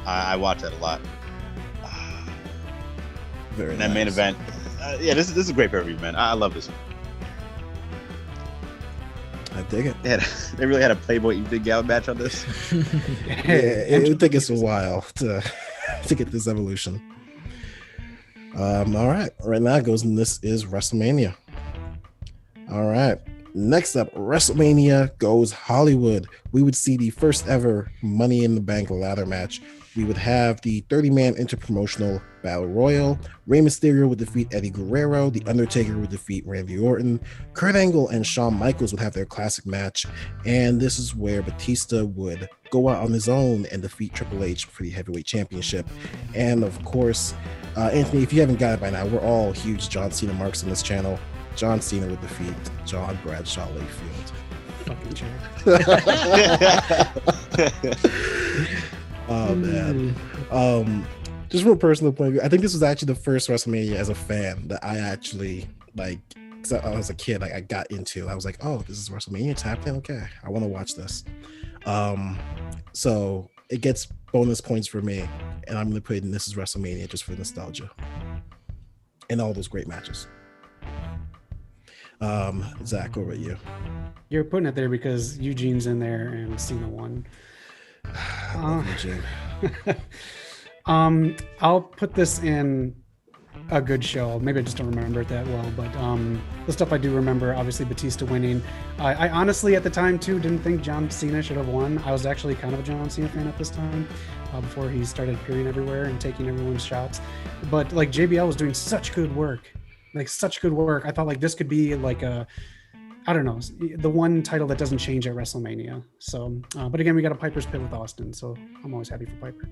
I watch that a lot. Very and that main event, this is a great pay-per-view, man. I love this one. I dig it. Yeah, they really had a Playboy Eat Big Gal match on this. It would take us a while to get this evolution. All right now it goes, and this is WrestleMania. All right. Next up, WrestleMania goes Hollywood. We would see the first ever Money in the Bank ladder match. we would have the 30-man interpromotional battle royal. Rey Mysterio would defeat Eddie Guerrero. The Undertaker would defeat Randy Orton. Kurt Angle and Shawn Michaels would have their classic match, and this is where Batista would go out on his own and defeat Triple H for the heavyweight championship. And of course, Anthony, if you haven't got it by now, we're all huge John Cena marks on this channel. John Cena would defeat John Bradshaw Layfield. Fucking chair. Oh man. Just from a personal point of view, I think this was actually the first WrestleMania as a fan that I actually like. Cause I was a kid, like I got into. I was like, oh, this is WrestleMania, it's happening. Okay, I want to watch this. So it gets bonus points for me, and I'm gonna put it in This Is WrestleMania just for nostalgia and all those great matches. Zach, over at you. You're putting it there because Eugene's in there and Cena won. I'll put this in a good show. Maybe I just don't remember it that well, but the stuff I do remember, obviously Batista winning. I honestly at the time too didn't think John Cena should have won. I was actually kind of a John Cena fan at this time, before he started appearing everywhere and taking everyone's shots. But like JBL was doing such good work. I thought like this could be like a, I don't know, the one title that doesn't change at WrestleMania. So, but again, we got a Piper's Pit with Austin, so I'm always happy for Piper.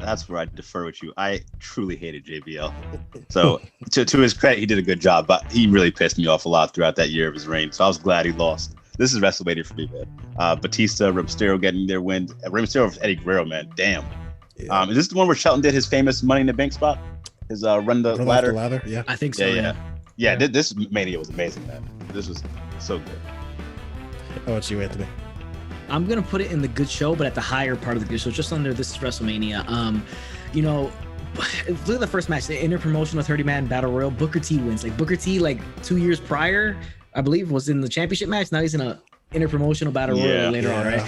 That's where I defer with you. I truly hated JBL. So to his credit, he did a good job, but he really pissed me off a lot throughout that year of his reign. So I was glad he lost. This is WrestleMania for me, man. Batista, Rey Mysterio getting their win. Rey Mysterio versus Eddie Guerrero, man. Damn. Yeah. Is this the one where Shelton did his famous Money in the Bank spot? His run the ladder? Yeah. I think so. Yeah. This Mania was amazing, man. This was so good. How about you, Anthony? I'm gonna put it in the good show, but at the higher part of the good show, just under This Is WrestleMania. Look at the first match, the interpromotional 30-man battle royal. Booker T wins. Like Booker T, like 2 years prior, I believe, was in the championship match. Now he's in a interpromotional battle royal later on, right?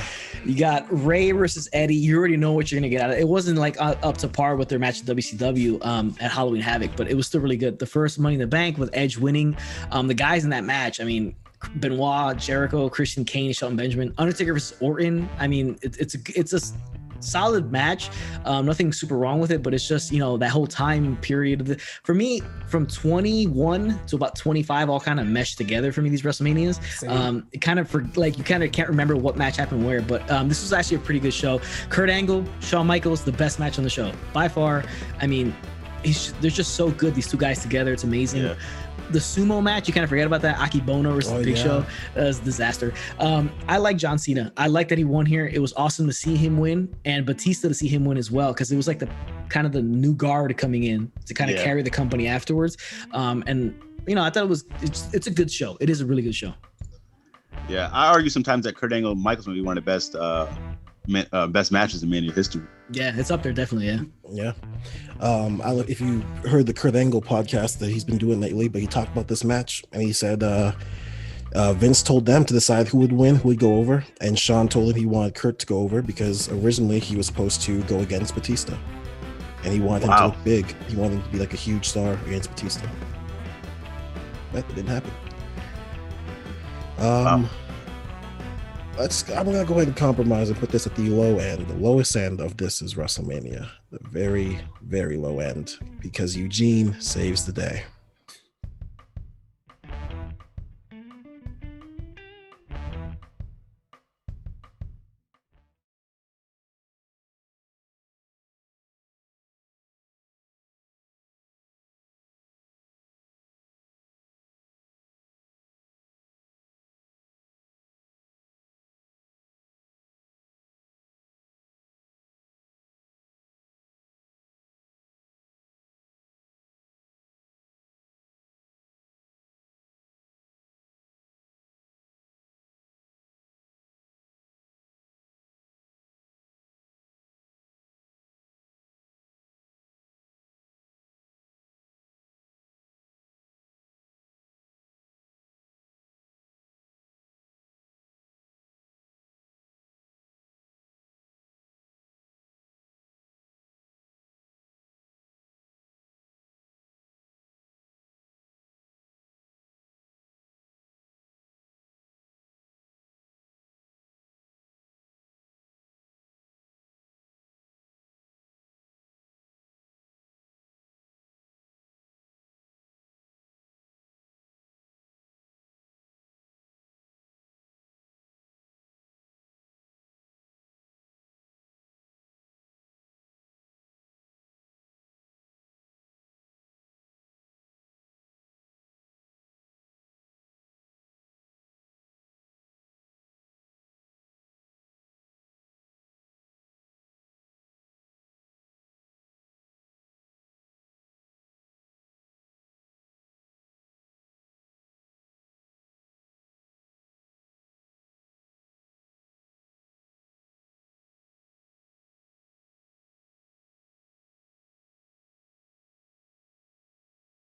You got Ray versus Eddie. You already know what you're gonna get out of it. It wasn't like up to par with their match at WCW at Halloween Havoc, but it was still really good. The first Money in the Bank with Edge winning. The guys in that match, I mean, Benoit, Jericho, Christian Kane, Shelton Benjamin, Undertaker versus Orton. I mean, it's a solid match. Nothing super wrong with it, but it's just, that whole time period for me from 21 to about 25 all kind of meshed together for me, these WrestleManias. It kind of you kind of can't remember what match happened where, but this was actually a pretty good show. Kurt Angle, Shawn Michaels, the best match on the show by far. I mean, they're just so good, these two guys together. It's amazing. Yeah. The sumo match, you kind of forget about that. Aki Bono versus Big Show. That was a disaster. I like John Cena. I like that he won here. It was awesome to see him win, and Batista to see him win as well, because it was like the kind of the new guard coming in to kind of carry the company afterwards. I thought it's a good show. It is a really good show. Yeah, I argue sometimes that Kurt Angle and Michaels might be one of the best matches in Mania history. Yeah, it's up there, definitely. Yeah. If you heard the Kurt Angle podcast that he's been doing lately, but he talked about this match and he said Vince told them to decide who would win, who would go over, and Shawn told him he wanted Kurt to go over because originally he was supposed to go against Batista, and he wanted him to look big. He wanted him to be like a huge star against Batista. That didn't happen. I'm gonna go ahead and compromise and put this at the low end, the lowest end of This Is WrestleMania, the very, very low end, because Eugene saves the day.